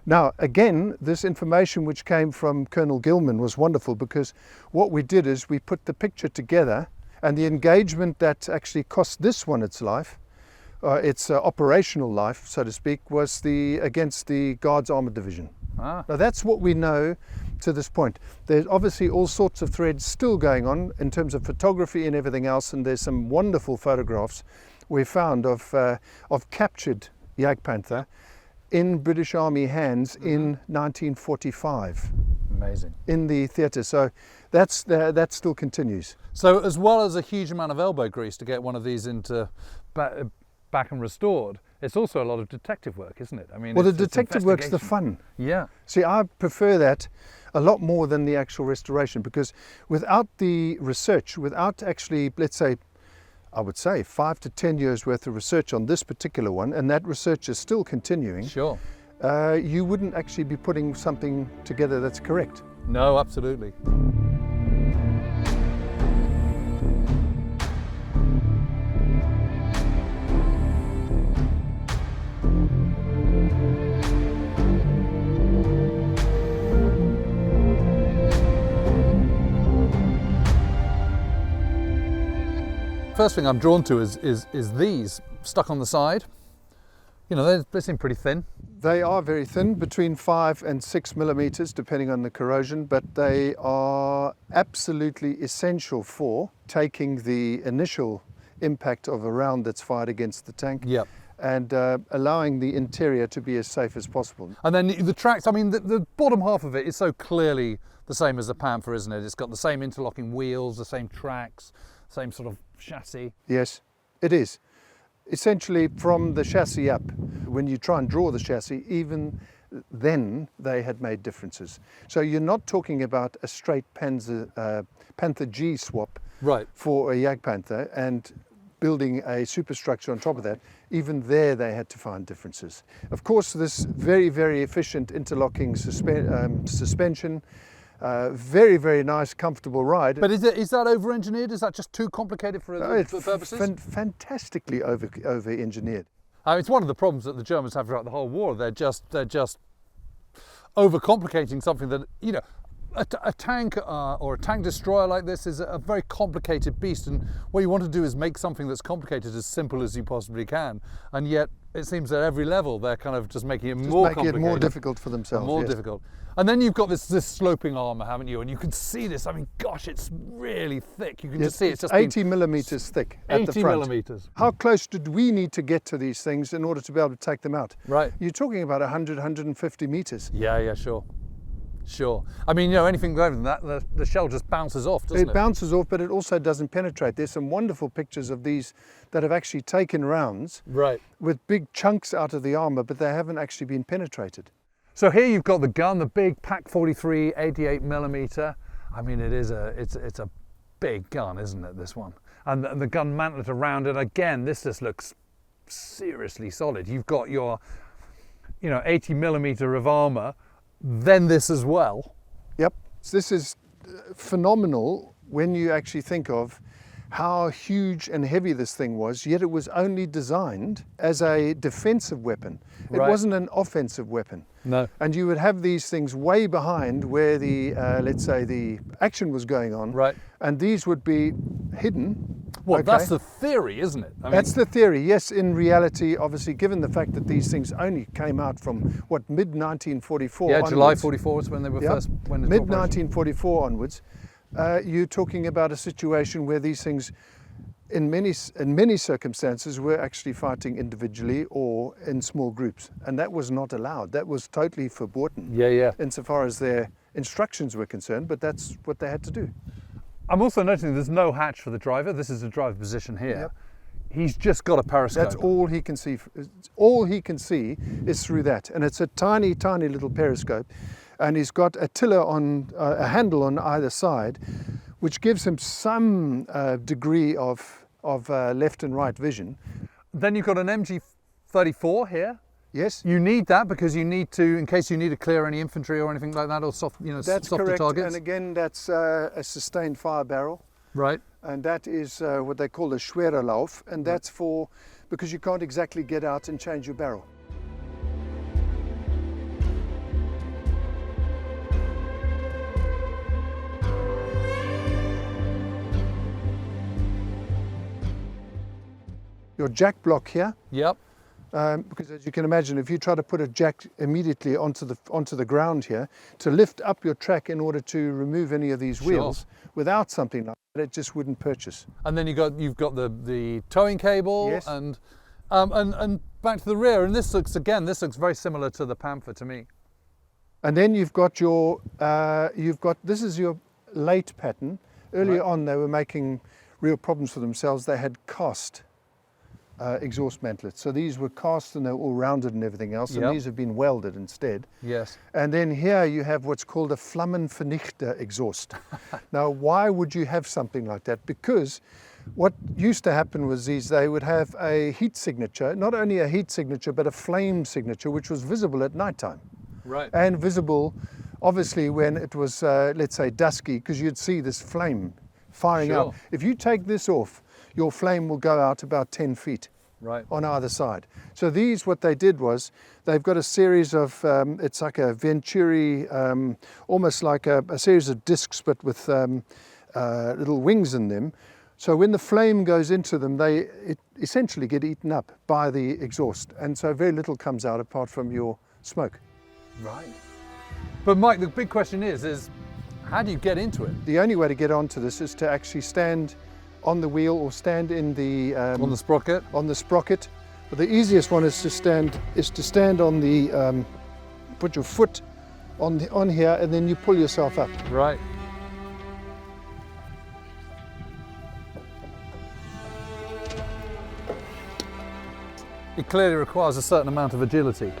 S4: Now, again, this information which came from Colonel Gilman was wonderful because what we did is we put the picture together, and the engagement that actually cost this one its life, its operational life, so to speak, was against the Guards Armoured Division.
S1: Ah.
S4: Now that's what we know to this point. There's obviously all sorts of threads still going on in terms of photography and everything else, and there's some wonderful photographs we found of captured Jagdpanther in British Army hands in 1945
S1: Amazing.
S4: in the theatre. So that still continues.
S1: So as well as a huge amount of elbow grease to get one of these into back and restored, it's also a lot of detective work, isn't it? I mean,
S4: Well, the
S1: it's
S4: detective work's the
S1: investigation.
S4: fun.
S1: Yeah.
S4: See, I prefer that a lot more than the actual restoration, because without the research, without actually, let's say, I would say 5 to 10 years worth of research on this particular one, and that research is still continuing,
S1: Sure.
S4: you wouldn't actually be putting something together that's correct.
S1: No, absolutely. First thing I'm drawn to is these stuck on the side. You know, they seem pretty thin.
S4: They are very thin, between 5 and 6 millimeters, depending on the corrosion, but they are absolutely essential for taking the initial impact of a round that's fired against the tank.
S1: Yep.
S4: And allowing the interior to be as safe as possible.
S1: And then the tracks, I mean, the bottom half of it is so clearly the same as the Panther, isn't it? It's got the same interlocking wheels, the same tracks, same sort of chassis.
S4: Yes, it is. Essentially from the chassis up, when you try and draw the chassis, even then they had made differences. So you're not talking about a straight Panther G swap
S1: Right.
S4: for a Jagdpanther and building a superstructure on top of that. Even there they had to find differences. Of course, this very, very efficient interlocking suspension, very, very nice, comfortable ride.
S1: But is that over-engineered? Is that just too complicated for
S4: It's
S1: purposes?
S4: fantastically over-engineered.
S1: It's one of the problems that the Germans have throughout the whole war. They're just overcomplicating something that, you know, a tank or a tank destroyer like this is a very complicated beast, and what you want to do is make something that's complicated as simple as you possibly can. And yet, it seems at every level they're kind of just making it more
S4: Making it
S1: complicated,
S4: more difficult for themselves.
S1: more
S4: yes.
S1: difficult. And then you've got this sloping armour, haven't you? And you can see this. I mean, gosh, it's really thick. You can
S4: Yes,
S1: just see it's just
S4: 80 millimeters thick at the
S1: 80
S4: front.
S1: millimeters.
S4: How close did we need to get to these things in order to be able to take them out?
S1: Right.
S4: You're talking about 100, 150 meters.
S1: Yeah, sure. Sure. I mean, you know, anything greater than that, the shell just bounces off, doesn't it?
S4: It bounces off, but it also doesn't penetrate. There's some wonderful pictures of these that have actually taken rounds
S1: Right.
S4: with big chunks out of the armour, but they haven't actually been penetrated.
S1: So here you've got the gun, the big Pak 43 88 millimeter. I mean, it's a big gun, isn't it, this one? And the gun mantlet around it, again, this just looks seriously solid. You've got your, 80 millimeter of armour, then this as well.
S4: Yep. So this is phenomenal when you actually think of how huge and heavy this thing was, yet it was only designed as a defensive weapon. It
S1: Right.
S4: wasn't an offensive weapon.
S1: No.
S4: And you would have these things way behind where the, let's say, the action was going on.
S1: Right.
S4: And these would be hidden.
S1: Well,
S4: okay?
S1: that's the theory, isn't it? I mean,
S4: That's the theory. Yes, in reality, obviously, given the fact that these things only came out from, mid-1944
S1: yeah,
S4: onwards.
S1: July 44 is when they were
S4: Yep.
S1: first went into operation.
S4: Mid-1944 onwards, you're talking about a situation where these things in many circumstances, were actually fighting individually or in small groups, and that was not allowed. That was totally verboten.
S1: Yeah.
S4: Insofar as their instructions were concerned, but that's what they had to do.
S1: I'm also noticing there's no hatch for the driver. This is the driver position here.
S4: Yep.
S1: He's just got a periscope.
S4: That's all he can see. All he can see is through that, and it's a tiny, tiny little periscope, and he's got a tiller on a handle on either side, which gives him some degree of left and right vision.
S1: Then you've got an MG34 here.
S4: Yes,
S1: You need that because you need to, in case you need to clear any infantry or anything like that, or
S4: that's
S1: softer
S4: correct.
S1: targets.
S4: And again, that's a sustained fire barrel,
S1: Right.
S4: and that is what they call a Schwererlauf, and that's for because you can't exactly get out and change your barrel. Your jack block here,
S1: Yep.
S4: because as you can imagine, if you try to put a jack immediately onto the ground here to lift up your track in order to remove any of these
S1: Sure.
S4: wheels without something like that, it just wouldn't purchase.
S1: And then you've got the towing cable.
S4: Yes.
S1: And back to the rear. And this looks very similar to the Panther to me.
S4: And then you've got this is your late pattern. Earlier
S1: Right.
S4: on, they were making real problems for themselves. They had cast exhaust mantlets. So these were cast and they were all rounded and everything else.
S1: Yep.
S4: And these have been welded instead.
S1: Yes.
S4: And then here you have what's called a Flammenvernichter exhaust. Now, why would you have something like that? Because what used to happen was they would have a heat signature, not only a heat signature, but a flame signature, which was visible at nighttime.
S1: Right.
S4: And visible, obviously, when it was, let's say, dusky, because you'd see this flame firing
S1: Sure.
S4: out. If you take this off, your flame will go out about 10 feet
S1: Right.
S4: on either side. So what they did was, they've got a series of, it's like a Venturi, almost like a series of discs, but with little wings in them. So when the flame goes into them, they essentially get eaten up by the exhaust. And so very little comes out apart from your smoke.
S1: Right. But Mike, the big question is how do you get into it?
S4: The only way to get onto this is to actually stand on the wheel or stand in the
S1: On the sprocket?
S4: on the sprocket. But the easiest one is to stand on the put your foot on here, and then you pull yourself up.
S1: Right. It clearly requires a certain amount of agility.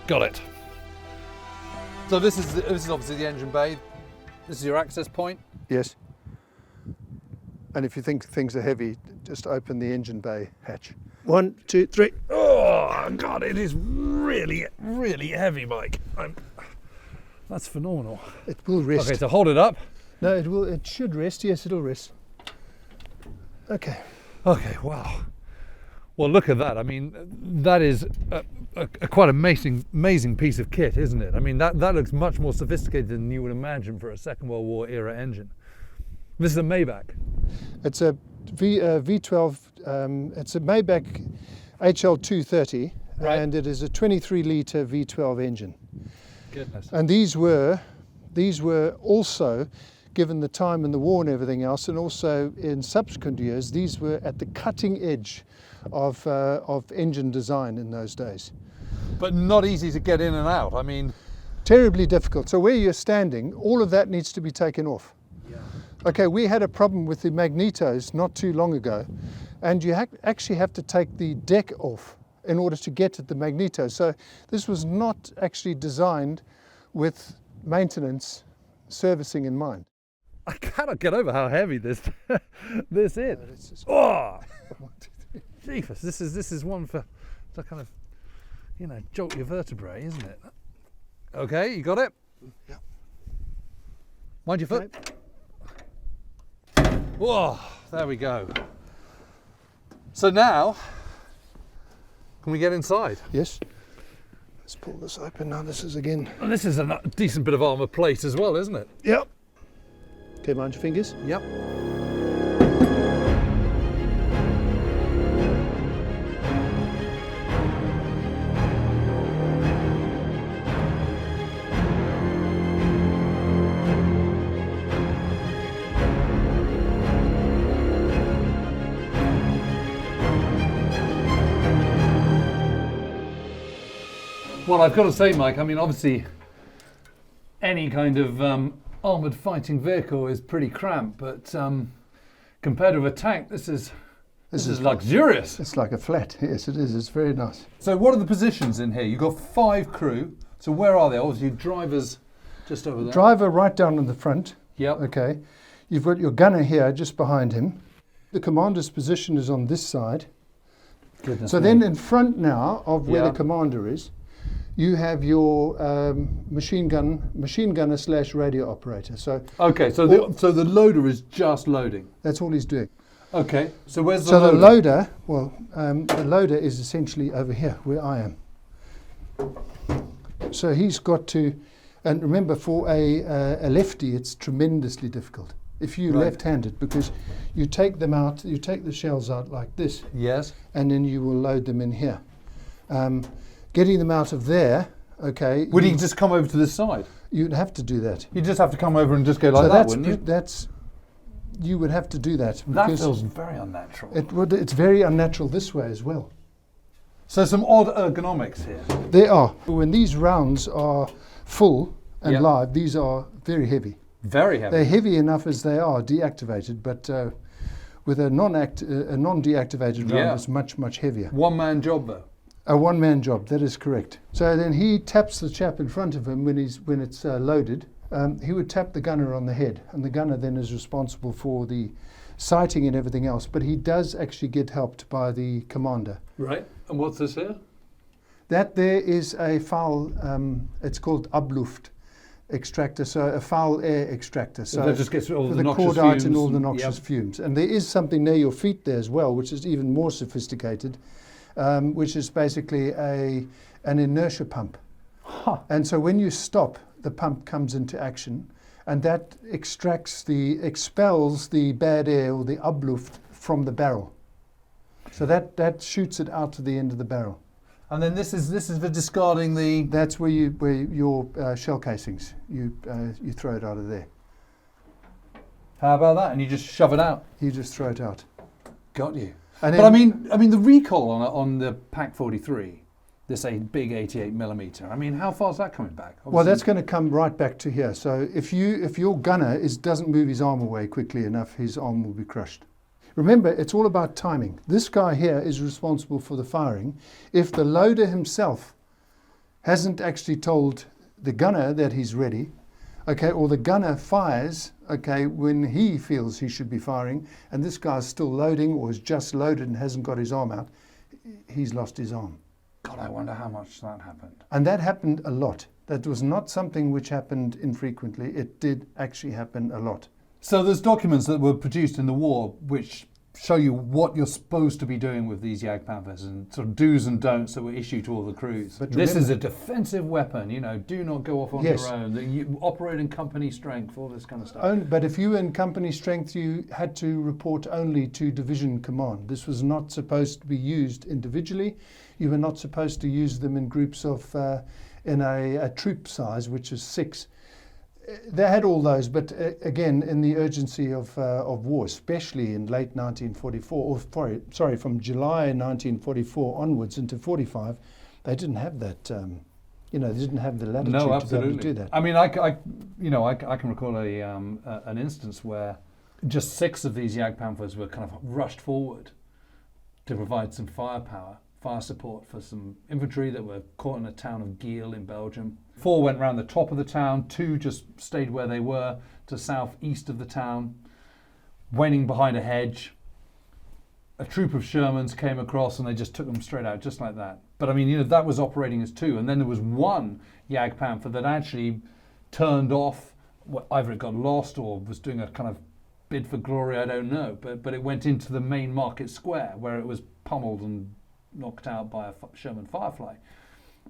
S1: Got it. So this is obviously the engine bay. This is your access point.
S4: Yes. And if you think things are heavy, just open the engine bay hatch. 1, 2, 3.
S1: Oh God, it is really, really heavy, Mike. That's phenomenal.
S4: It will rest.
S1: Okay, so hold it up.
S4: No, it will. It should rest. Yes, it'll rest. Okay.
S1: Okay, wow. Well, look at that. I mean, that is a quite amazing piece of kit, isn't it? I mean, that looks much more sophisticated than you would imagine for a Second World War era engine. This is a Maybach.
S4: It's a V12. It's a Maybach HL230,
S1: Right.
S4: and it is a 23-litre V12 engine.
S1: Goodness.
S4: And these were also, given the time in the war and everything else, and also in subsequent years, these were at the cutting edge of engine design in those days.
S1: But not easy to get in and out. I mean,
S4: Terribly difficult. So where you're standing, all of that needs to be taken off.
S1: yeah.
S4: Okay, we had a problem with the magnetos not too long ago, and you actually have to take the deck off in order to get at the magneto. So this was not actually designed with maintenance, servicing in mind.
S1: I cannot get over how heavy this this is. Oh, Jesus! This is one for to kind of, jolt your vertebrae, isn't it? Okay, you got it.
S4: Yeah.
S1: Mind your foot. Whoa! There we go. So now, can we get inside?
S4: Yes. Let's pull this open now. This is again.
S1: And this is a decent bit of armour plate as well, isn't it?
S4: Yep. Okay, mind your fingers.
S1: Yep. Well, I've got to say, Mike, I mean, obviously, any kind of armoured fighting vehicle is pretty cramped, but compared with a tank, this is luxurious.
S4: It's like a flat. Yes, it is. It's very nice.
S1: So what are the positions in here? You've got 5 crew. So where are they? Obviously, drivers just over there.
S4: Driver right down in the front.
S1: Yep.
S4: Okay. You've got your gunner here just behind him. The commander's position is on this side.
S1: Goodness
S4: So
S1: me.
S4: then in front now of where
S1: Yeah.
S4: the commander is, you have your machine gunner / radio operator. So
S1: Okay, so the loader is just loading.
S4: that's all he's doing.
S1: Okay, so where's the
S4: So
S1: loader?
S4: the loader is essentially over here where I am. So he's got to, and remember for a lefty it's tremendously difficult. If you
S1: Right.
S4: left-handed, because you take them out, you take the shells out like this,
S1: Yes.
S4: and then you will load them in here. Getting them out of there, okay,
S1: Would he just come over to this side?
S4: you'd have to do that.
S1: You'd just have to come over and just go like
S4: so
S1: that,
S4: that's
S1: wouldn't you?
S4: you would have to do that.
S1: That
S4: because
S1: feels very unnatural.
S4: it's very unnatural this way as well.
S1: So some odd ergonomics here.
S4: They are. When these rounds are full and
S1: Yep.
S4: live, these are very heavy.
S1: Very heavy.
S4: They're heavy enough as they are deactivated, but with a non-deactivated round,
S1: Yeah.
S4: it's much, much heavier.
S1: One-man job though.
S4: A one-man job, that is correct. So then he taps the chap in front of him when it's loaded. He would tap the gunner on the head, and the gunner then is responsible for the sighting and everything else. But he does actually get helped by the commander.
S1: Right. And what's this here?
S4: That there is a foul, it's called Abluft extractor, so a foul air extractor. So
S1: that just gets all
S4: for
S1: the
S4: the
S1: noxious
S4: cordite
S1: fumes
S4: and all the
S1: and-
S4: noxious
S1: yep.
S4: fumes. And there is something near your feet there as well, which is even more sophisticated, which is basically an inertia pump.
S1: Huh.
S4: And so when you stop, the pump comes into action, and that expels the bad air or the Abluft from the barrel. So that shoots it out to the end of the barrel.
S1: And then this is for discarding the.
S4: That's where your shell casings, you throw it out of there.
S1: How about that? And you just shove it out.
S4: You just throw it out.
S1: Got you.
S4: And
S1: But
S4: then-
S1: I mean, the recoil on the Pak 43, this big 88mm. I mean, how far is that coming back?
S4: Well, that's
S1: Obviously-
S4: going to come right back to here. So if your gunner doesn't move his arm away quickly enough, his arm will be crushed. Remember, it's all about timing. This guy here is responsible for the firing. If the loader himself hasn't actually told the gunner that he's ready, okay, or the gunner fires, okay, when he feels he should be firing, and this guy's still loading or is just loaded and hasn't got his arm out, he's lost his arm.
S1: God, I wonder how much that happened.
S4: And that happened a lot. That was not something which happened infrequently. It did actually happen a lot.
S1: So there's documents that were produced in the war which show you what you're supposed to be doing with these Jagdpanthers and sort of do's and don'ts that were issued to all the crews.
S4: But
S1: This
S4: remember-
S1: is a defensive weapon, you know, do not go off on
S4: Yes.
S1: your own. That you operate in company strength, all this kind of stuff.
S4: But if you were in company strength, you had to report only to division command. This was not supposed to be used individually. You were not supposed to use them in groups of, in a troop size, which is 6. They had all those, but again, in the urgency of war, especially in late 1944, or from July 1944 onwards into 45, they didn't have that. They didn't have the latitude
S1: No,
S4: to be able
S1: absolutely.
S4: to do that.
S1: I mean, I can recall an instance where just 6 of these Jagdpanthers were kind of rushed forward to provide some firepower, fire support for some infantry that were caught in the town of Giel in Belgium. 4 went round the top of the town, 2 just stayed where they were to southeast of the town, waiting behind a hedge. A troop of Shermans came across and they just took them straight out, just like that. But I mean, that was operating as 2. And then there was one Jagdpanther that actually turned off, either it got lost or was doing a kind of bid for glory, I don't know. But it went into the main market square where it was pummeled and knocked out by a Sherman Firefly.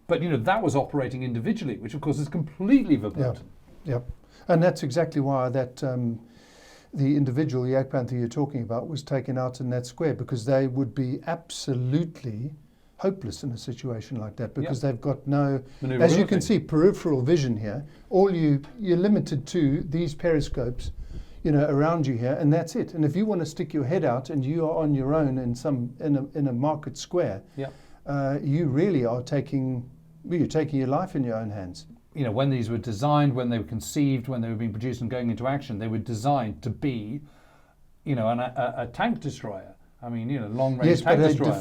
S1: But that was operating individually, which of course is completely verboten.
S4: Yep. And that's exactly why that the individual Jagdpanther you're talking about was taken out in that square, because they would be absolutely hopeless in a situation like that, because they've got no, as you can see, peripheral vision here. You're limited to these periscopes, around you here, and that's it. And if you want to stick your head out and you are on your own in a market square, you really are taking Well, you're taking your life in your own hands.
S1: You know, when these were designed, when they were conceived, when they were being produced and going into action, they were designed to be, you know, a tank destroyer. I mean, you know, long-range tank destroyer.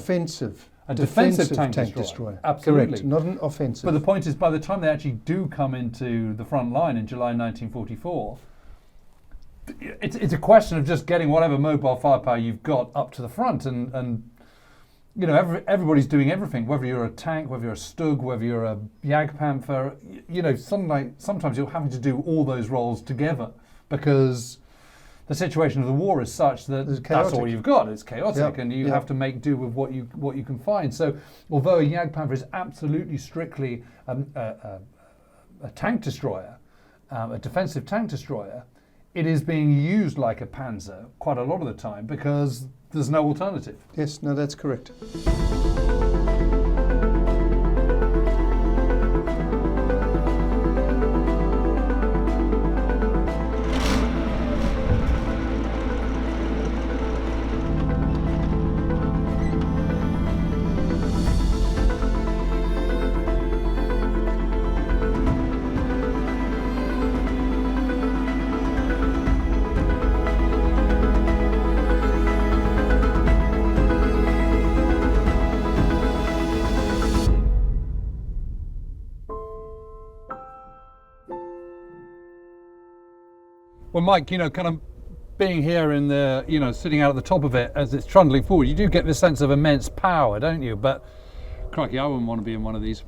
S4: A defensive tank destroyer.
S1: Absolutely.
S4: Correct, not an offensive.
S1: But the point is, by the time they actually do come into the front line in July 1944, it's a question of just getting whatever mobile firepower you've got up to the front, and you know, everybody's doing everything. Whether you're a tank, whether you're a Stug, whether you're a Jagdpanther, you know, sometimes you're having to do all those roles together because the situation of the war is such that that's all you've got. It's chaotic, and you have to make do with what you can find. So, although a Jagdpanther is absolutely strictly a tank destroyer, a defensive tank destroyer, it is being used like a Panzer quite a lot of the time because there's no alternative.
S4: Yes, no, that's correct.
S1: Well, Mike, you know, kind of being here in the, you know, sitting out at the top of it as it's trundling forward, you do get this sense of immense power, don't you? But, crikey, I wouldn't want to be in one of these.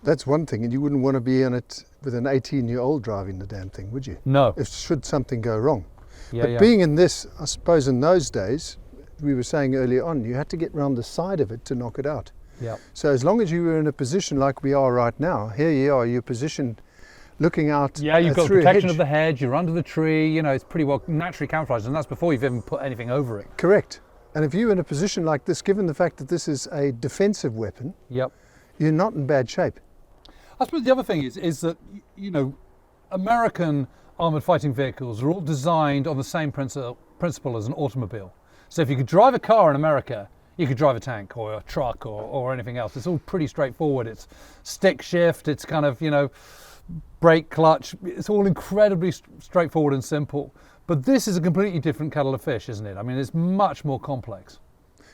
S4: That's one thing, and you wouldn't want to be in it with an 18-year-old driving the damn thing, would you?
S1: No.
S4: Should something go wrong.
S1: Yeah,
S4: But being in this, I suppose in those days, we were saying earlier on, you had to get round the side of it to knock it out.
S1: Yeah.
S4: So as long as you were in a position like we are right now, here you are, you're positioned looking out.
S1: Yeah, you've got the
S4: through a
S1: protection
S4: hedge.
S1: of the hedge, you're under the tree, you know, it's pretty well naturally camouflaged, and that's before you've even put anything over it.
S4: Correct. And if you're in a position like this, given the fact that this is a defensive weapon,
S1: Yep.
S4: you're not in bad shape.
S1: I suppose the other thing is that, you know, American armoured fighting vehicles are all designed on the same principle as an automobile. So if you could drive a car in America, you could drive a tank or a truck or anything else. It's all pretty straightforward. It's stick shift, it's kind of, you know, brake clutch. It's all incredibly straightforward and simple. But this is a completely different kettle of fish, isn't it? I mean, it's much more complex.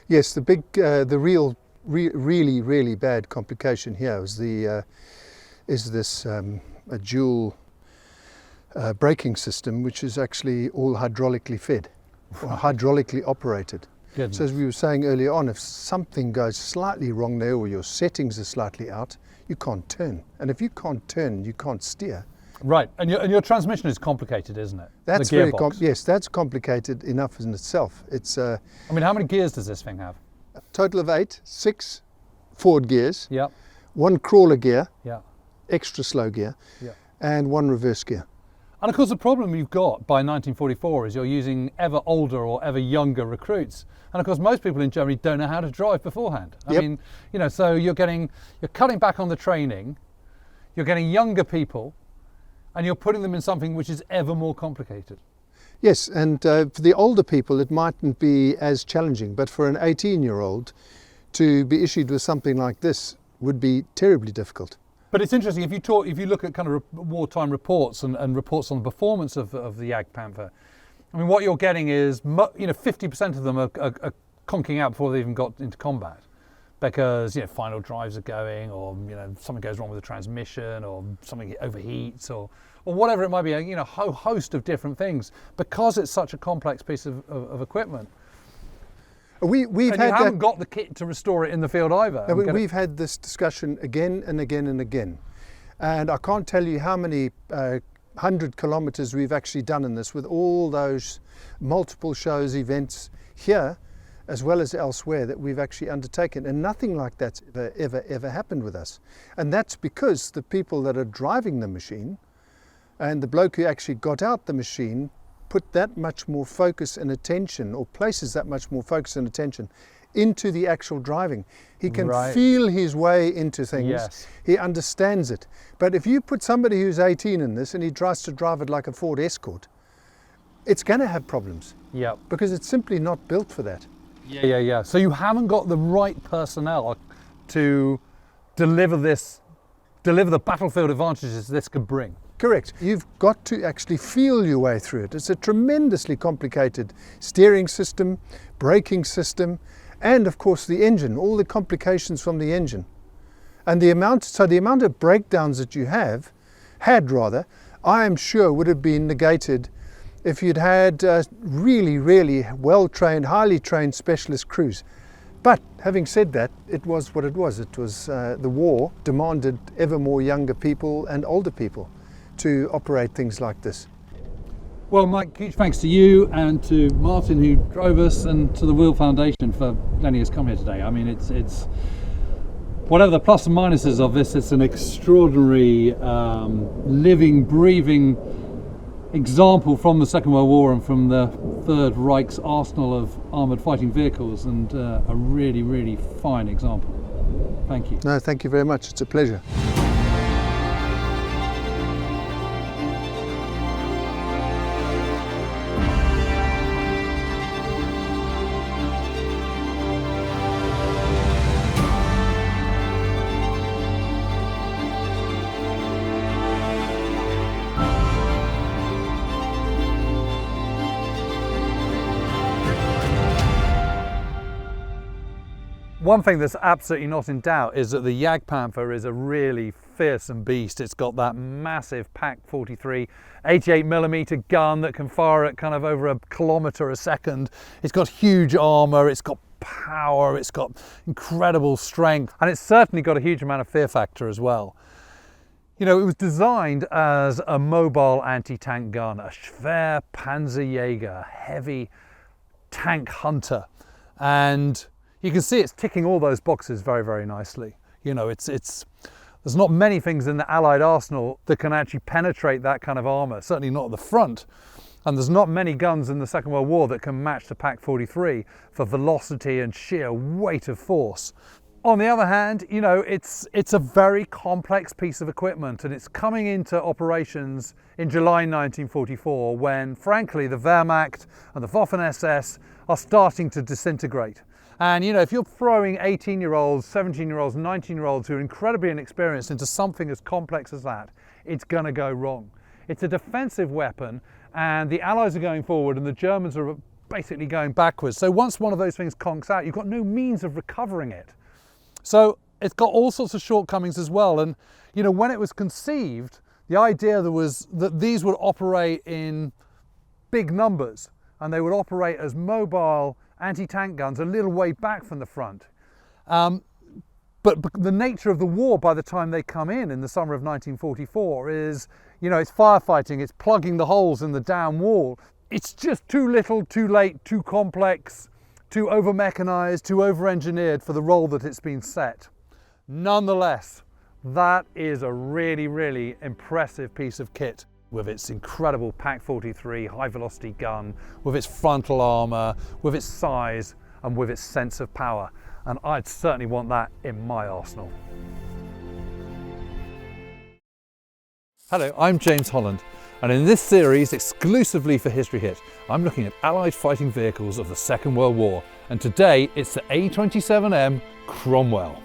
S4: Yes, the big, really bad complication here is this a dual braking system, which is actually all hydraulically fed or hydraulically operated.
S1: Goodness.
S4: So as we were saying earlier on, if something goes slightly wrong there or your settings are slightly out, you can't turn. And if you can't turn, you can't steer.
S1: Right, and your transmission is complicated, isn't it?
S4: That's
S1: the
S4: very
S1: gearbox.
S4: yes, that's complicated enough in itself. It's
S1: I mean, how many gears does this thing have?
S4: a total of 8, 6 forward gears,
S1: Yep,
S4: 1 crawler gear,
S1: yeah,
S4: extra slow gear,
S1: yeah.
S4: and 1 reverse gear.
S1: And of course, the problem you've got by 1944 is you're using ever older or ever younger recruits. And of course, most people in Germany don't know how to drive beforehand. I
S4: Yep.
S1: mean, you know, so you're cutting back on the training, you're getting younger people, and you're putting them in something which is ever more complicated.
S4: Yes, and for the older people, it mightn't be as challenging, but for an 18-year-old to be issued with something like this would be terribly difficult.
S1: But it's interesting, if you look at kind of wartime reports and reports on the performance of the Jagdpanther, I mean, what you're getting is, you know, 50% of them are conking out before they even got into combat, because, you know, final drives are going, or, you know, something goes wrong with the transmission, or something overheats, or whatever it might be, you know, a whole host of different things, because it's such a complex piece of equipment.
S4: We've
S1: And
S4: had
S1: you haven't got the kit to restore it in the field either.
S4: No, we've had this discussion again and again and again, and I can't tell you how many 100 kilometres we've actually done in this, with all those multiple shows, events here as well as elsewhere that we've actually undertaken, and nothing like that's ever happened with us. And that's because the people that are driving the machine and the bloke who actually got out the machine put that much more focus and attention, or places that much more focus and attention into the actual driving. He can
S1: Right.
S4: feel his way into things.
S1: Yes.
S4: He understands it. But if you put somebody who's 18 in this and he tries to drive it like a Ford Escort, it's going to have problems
S1: Yeah.
S4: because it's simply not built for that.
S1: Yeah. So you haven't got the right personnel to deliver the battlefield advantages this could bring.
S4: Correct. You've got to actually feel your way through it. It's a tremendously complicated steering system, braking system, and of course the engine, all the complications from the engine. And the amount of breakdowns that you had, I am sure would have been negated if you'd had really, really well-trained, highly trained specialist crews. But having said that, it was what it was. It was the war demanded ever more younger people and older people to operate things like this.
S1: Well, Mike, huge thanks to you and to Martin who drove us, and to the Wheel Foundation for letting us come here today. I mean, it's whatever the plus and minuses of this, it's an extraordinary living, breathing example from the Second World War and from the Third Reich's arsenal of armoured fighting vehicles, and a really, really fine example. Thank you.
S4: No, thank you very much. It's a pleasure.
S1: One thing that's absolutely not in doubt is that the Jagdpanther is a really fearsome beast. It's got that massive Pak-43 88mm gun that can fire at kind of over a kilometre a second. It's got huge armour, it's got power, it's got incredible strength, and it's certainly got a huge amount of fear factor as well. You know, it was designed as a mobile anti-tank gun, a Schwer Panzerjäger, a heavy tank hunter, and you can see it's ticking all those boxes very, very nicely. You know, there's not many things in the Allied arsenal that can actually penetrate that kind of armour, certainly not at the front. And there's not many guns in the Second World War that can match the Pak-43 for velocity and sheer weight of force. On the other hand, you know, it's a very complex piece of equipment, and it's coming into operations in July 1944 when, frankly, the Wehrmacht and the Waffen-SS are starting to disintegrate. And you know, if you're throwing 18-year-olds, 17-year-olds, 19-year-olds who are incredibly inexperienced into something as complex as that, it's going to go wrong. It's a defensive weapon, and the Allies are going forward and the Germans are basically going backwards. So once one of those things conks out, you've got no means of recovering it. So it's got all sorts of shortcomings as well. And you know, when it was conceived, the idea was that these would operate in big numbers, and they would operate as mobile anti-tank guns a little way back from the front. But the nature of the war by the time they come in the summer of 1944 is, you know, it's firefighting, it's plugging the holes in the down wall. It's just too little, too late, too complex, too over-mechanized, too over-engineered for the role that it's been set. Nonetheless, that is a really, really impressive piece of kit, with its incredible Pak-43 high-velocity gun, with its frontal armour, with its size, and with its sense of power. And I'd certainly want that in my arsenal. Hello, I'm James Holland, and in this series, exclusively for History Hit, I'm looking at Allied fighting vehicles of the Second World War, and today it's the A27M Cromwell.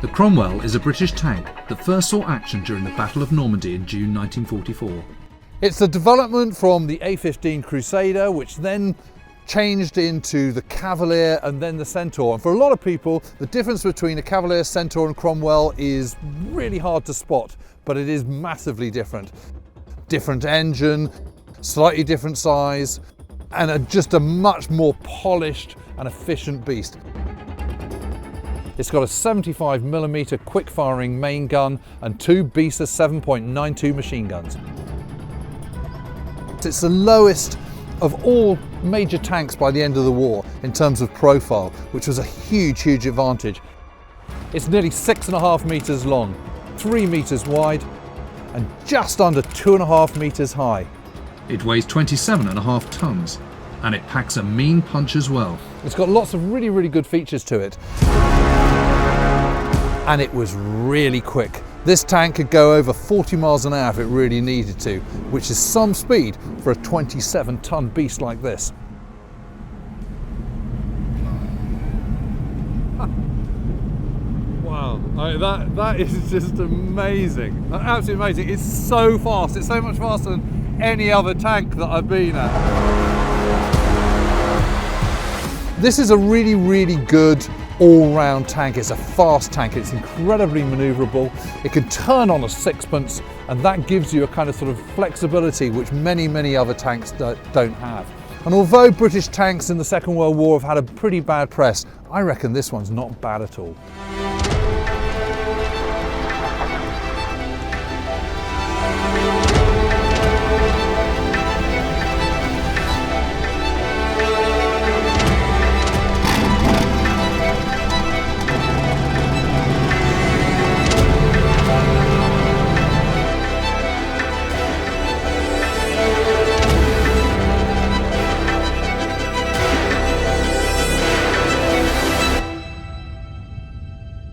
S2: The Cromwell is a British tank that first saw action during the Battle of Normandy in June 1944.
S1: It's a development from the A-15 Crusader, which then changed into the Cavalier and then the Centaur. And for a lot of people, the difference between a Cavalier, Centaur and Cromwell is really hard to spot, but it is massively different. Different engine, slightly different size, and just a much more polished and efficient beast. It's got a 75mm quick-firing main gun and two Bisa 7.92 machine guns. It's the lowest of all major tanks by the end of the war in terms of profile, which was a huge advantage. It's nearly 6.5 meters long, 3 meters wide, and just under 2.5 meters high.
S2: It weighs 27.5 tons, and it packs a mean punch as well.
S1: It's got lots of really good features to it. And it was really quick. This tank could go over 40 miles an hour if it really needed to, which is some speed for a 27-ton beast like this. Wow, that is just amazing. Absolutely amazing. It's so fast. It's so much faster than any other tank that I've been at. This is a really good all-round tank. It's a fast tank. It's incredibly maneuverable. It can turn on a sixpence, and that gives you a kind of sort of flexibility which many other tanks don't have. And although British tanks in the Second World War have had a pretty bad press, I reckon this one's not bad at all.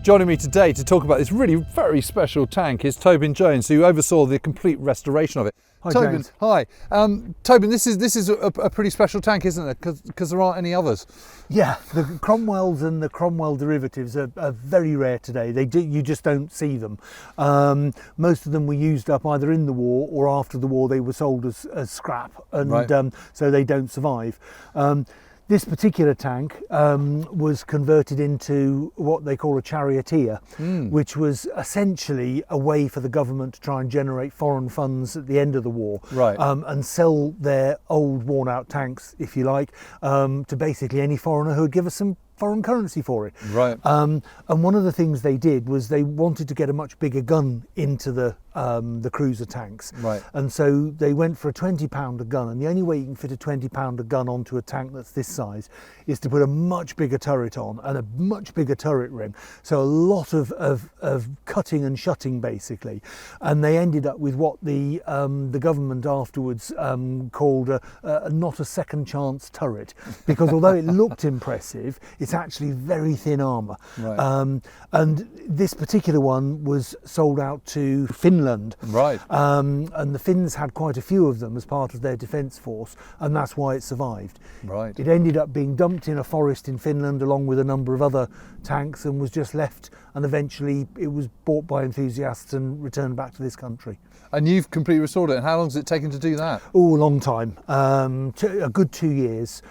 S1: Joining me today to talk about this really very special tank is Tobin Jones, who oversaw the complete restoration of it.
S5: Hi,
S1: Tobin,
S5: James.
S1: hi. Tobin, this is a pretty special tank, isn't it? Because there aren't any others.
S5: Yeah, the Cromwells and the Cromwell derivatives are very rare today. You just don't see them. Most of them were used up either in the war or after the war. They were sold as scrap, and
S1: Right.
S5: So they don't survive. This particular tank was converted into what they call a charioteer, which was essentially a way for the government to try and generate foreign funds at the end of the war,
S1: Right.
S5: and sell their old worn-out tanks, if you like, to basically any foreigner who would give us some foreign currency for it.
S1: Right.
S5: And one of the things they did was they wanted to get a much bigger gun into the cruiser tanks.
S1: Right.
S5: And so they went for a 20-pounder gun, and the only way you can fit a 20-pounder gun onto a tank that's this size is to put a much bigger turret on and a much bigger turret ring. So a lot of cutting and shutting, basically. And they ended up with what the government afterwards called a not a second chance turret, because although it looked impressive, it's actually very thin armour.
S1: Right.
S5: And this particular one was sold out to Finland.
S1: Right.
S5: And the Finns had quite a few of them as part of their defence force, and that's why it survived.
S1: Right.
S5: It ended up being dumped in a forest in Finland along with a number of other tanks, and was just left, and eventually it was bought by enthusiasts and returned back to this country.
S1: And you've completely restored it. And how long has it taken to do that?
S5: Oh, a long time, a good 2 years.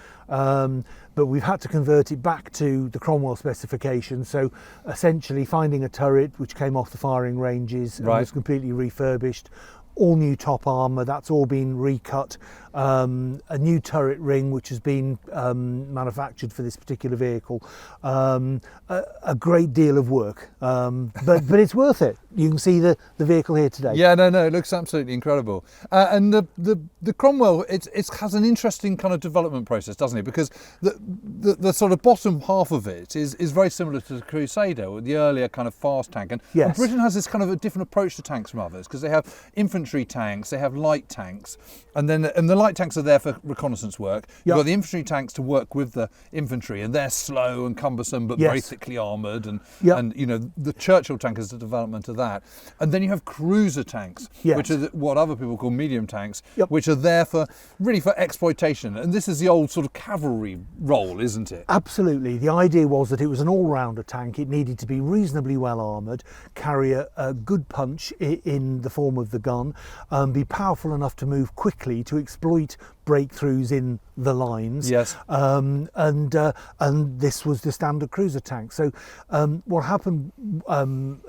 S5: But we've had to convert it back to the Cromwell specification. So essentially finding a turret which came off the firing ranges and
S1: Right.
S5: was completely refurbished, all new top armour, that's all been recut, a new turret ring which has been manufactured for this particular vehicle, a great deal of work, but it's worth it. You can see the vehicle here today.
S1: Yeah, no, it looks absolutely incredible. And the Cromwell, it has an interesting kind of development process, doesn't it? Because the sort of bottom half of it is very similar to the Crusader, or the earlier kind of fast tank. And
S5: Yes.
S1: Britain has this kind of a different approach to tanks from others, because they have infantry tanks, they have light tanks, and the light tanks are there for reconnaissance work. You've
S5: Yep.
S1: got the infantry tanks to work with the infantry, and they're slow and cumbersome, but very
S5: Yes.
S1: thickly armoured.
S5: Yep.
S1: And you know, the Churchill tank is the development of that. And then you have cruiser tanks,
S5: Yes.
S1: which are what other people call medium tanks,
S5: Yep.
S1: which are there for really for exploitation. And this is the old sort of cavalry role, isn't it?
S5: Absolutely. The idea was that it was an all-rounder tank. It needed to be reasonably well armoured, carry a good punch in the form of the gun, be powerful enough to move quickly to exploit breakthroughs in the lines.
S1: Yes.
S5: And this was the standard cruiser tank. So what happened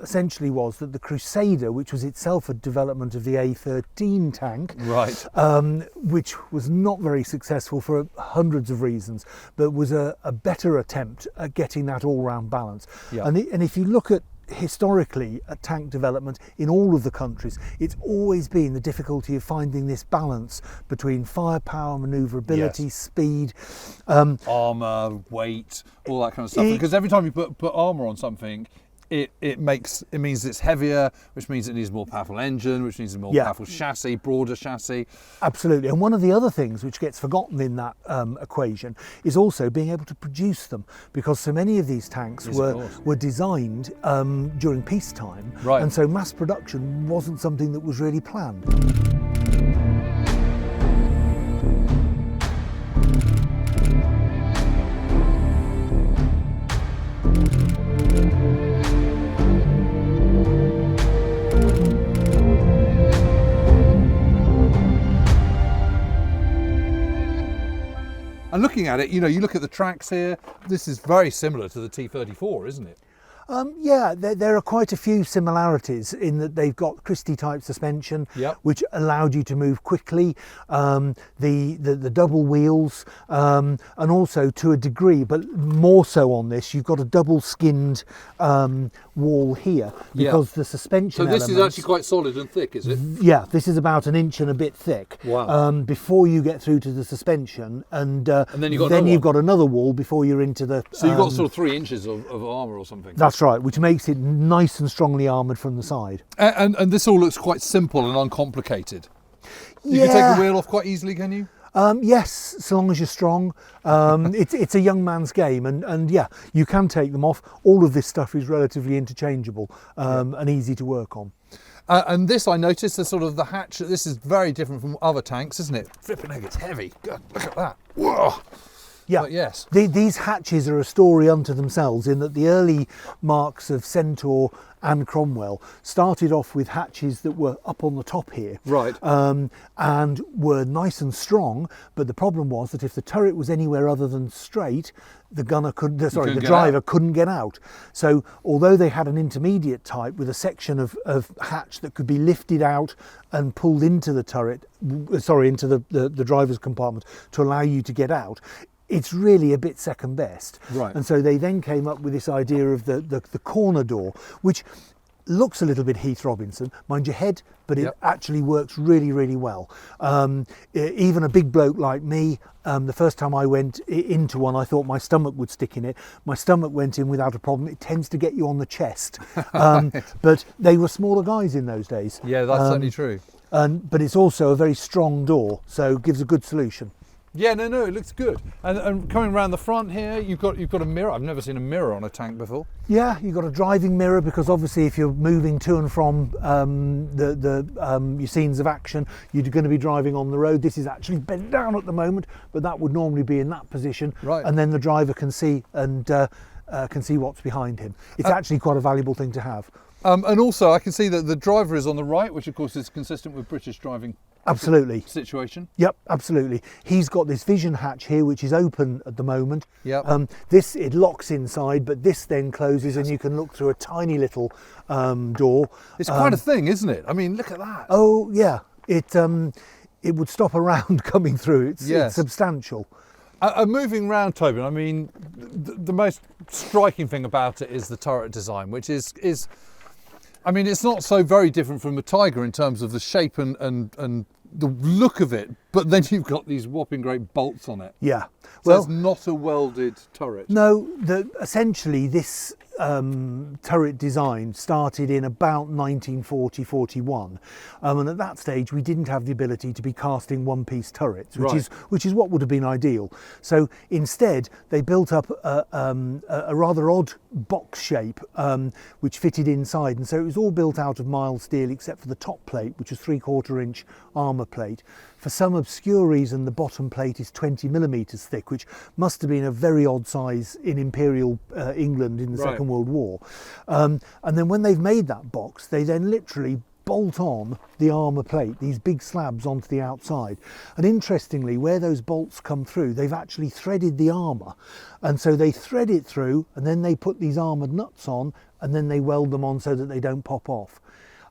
S5: essentially was that the Crusader, which was itself a development of the A13 tank,
S1: Right.
S5: which was not very successful for hundreds of reasons, but was a better attempt at getting that all-round balance.
S1: Yeah.
S5: And if you look at historically at tank development in all of the countries, it's always been the difficulty of finding this balance between firepower, manoeuvrability,
S1: Yes.
S5: speed.
S1: Armour, weight, all that kind of stuff. Because every time you put armour on something, it means it's heavier, which means it needs a more powerful engine, which needs a more
S5: Yeah.
S1: powerful chassis, broader chassis.
S5: Absolutely. And one of the other things which gets forgotten in that equation is also being able to produce them, because so many of these tanks
S1: Yes, of course.
S5: were designed during peacetime.
S1: Right.
S5: And so mass production wasn't something that was really planned.
S1: And looking at it, you look at the tracks here, this is very similar to the T-34, isn't it?
S5: Yeah, there are quite a few similarities in that they've got Christie type suspension,
S1: Yep.
S5: which allowed you to move quickly, the double wheels, and also to a degree, but more so on this, you've got a double skinned wall here,
S1: Yeah.
S5: because the suspension
S1: So this is
S5: elements-
S1: actually quite solid and thick, is it?
S5: Yeah, this is about an inch and a bit thick.
S1: Wow.
S5: Before you get through to the suspension, and
S1: then you've got another
S5: you've
S1: one.
S5: got another wall before you're into the.
S1: So you've got sort of 3 inches of armour or something.
S5: That's right, which makes it nice and strongly armoured from the side.
S1: And this all looks quite simple and uncomplicated. You can take the wheel off quite easily, can you?
S5: Yes, so long as you're strong. It's a young man's game, and yeah, you can take them off. All of this stuff is relatively interchangeable and easy to work on.
S1: And this, I noticed, the sort of the hatch. This is very different from other tanks, isn't it? Flipping heck, it's heavy. God, look at that. Whoa.
S5: Yeah,
S1: But yes.
S5: These hatches are a story unto themselves, in that the early marks of Centaur and Cromwell started off with hatches that were up on the top here,
S1: Right.
S5: and were nice and strong. But the problem was that if the turret was anywhere other than straight, the
S1: couldn't
S5: the
S1: get
S5: driver
S1: out.
S5: couldn't get out. So although they had an intermediate type with a section of hatch that could be lifted out and pulled into the turret, into the driver's compartment to allow you to get out, it's really a bit second best.
S1: Right.
S5: And so they then came up with this idea of the corner door, which looks a little bit Heath Robinson, mind your head, but it
S1: Yep.
S5: actually works really, really well. Even a big bloke like me, the first time I went into one, I thought my stomach would stick in it. My stomach went in without a problem. It tends to get you on the chest. But they were smaller guys in those days.
S1: Yeah, that's certainly true.
S5: But it's also a very strong door, so gives a good solution.
S1: Yeah, no, it looks good. And coming around the front here, you've got a mirror. I've never seen a mirror on a tank before.
S5: Yeah, you've got a driving mirror, because obviously if you're moving to and from your scenes of action, you're going to be driving on the road. This is actually bent down at the moment, but that would normally be in that position.
S1: Right.
S5: And then the driver can see can see what's behind him. It's actually quite a valuable thing to have.
S1: And also, I can see that the driver is on the right, which of course is consistent with British driving
S5: Absolutely.
S1: situation.
S5: Yep, absolutely. He's got this vision hatch here, which is open at the moment.
S1: Yep.
S5: It locks inside, but this then closes, and you can look through a tiny little door.
S1: It's quite a thing, isn't it? I mean, look at that.
S5: Oh yeah, it would stop a round coming through. It's
S1: Yes.
S5: substantial.
S1: Moving round, Tobin, I mean, the most striking thing about it is the turret design, which is I mean, it's not so very different from a Tiger in terms of the shape and the look of it, but then you've got these whopping great bolts on it.
S5: Yeah.
S1: So it's not a welded turret.
S5: No, essentially this turret design started in about 1940-41, and at that stage we didn't have the ability to be casting one-piece turrets, which is what would have been ideal. So instead they built up a rather odd box shape which fitted inside, and so it was all built out of mild steel except for the top plate, which was 3/4 inch armour plate. For some obscure reason, the bottom plate is 20 millimetres thick, which must have been a very odd size in Imperial England in the Second World War. And then when they've made that box, they then literally bolt on the armour plate, these big slabs onto the outside. And interestingly, where those bolts come through, they've actually threaded the armour. And so they thread it through, and then they put these armoured nuts on, and then they weld them on so that they don't pop off.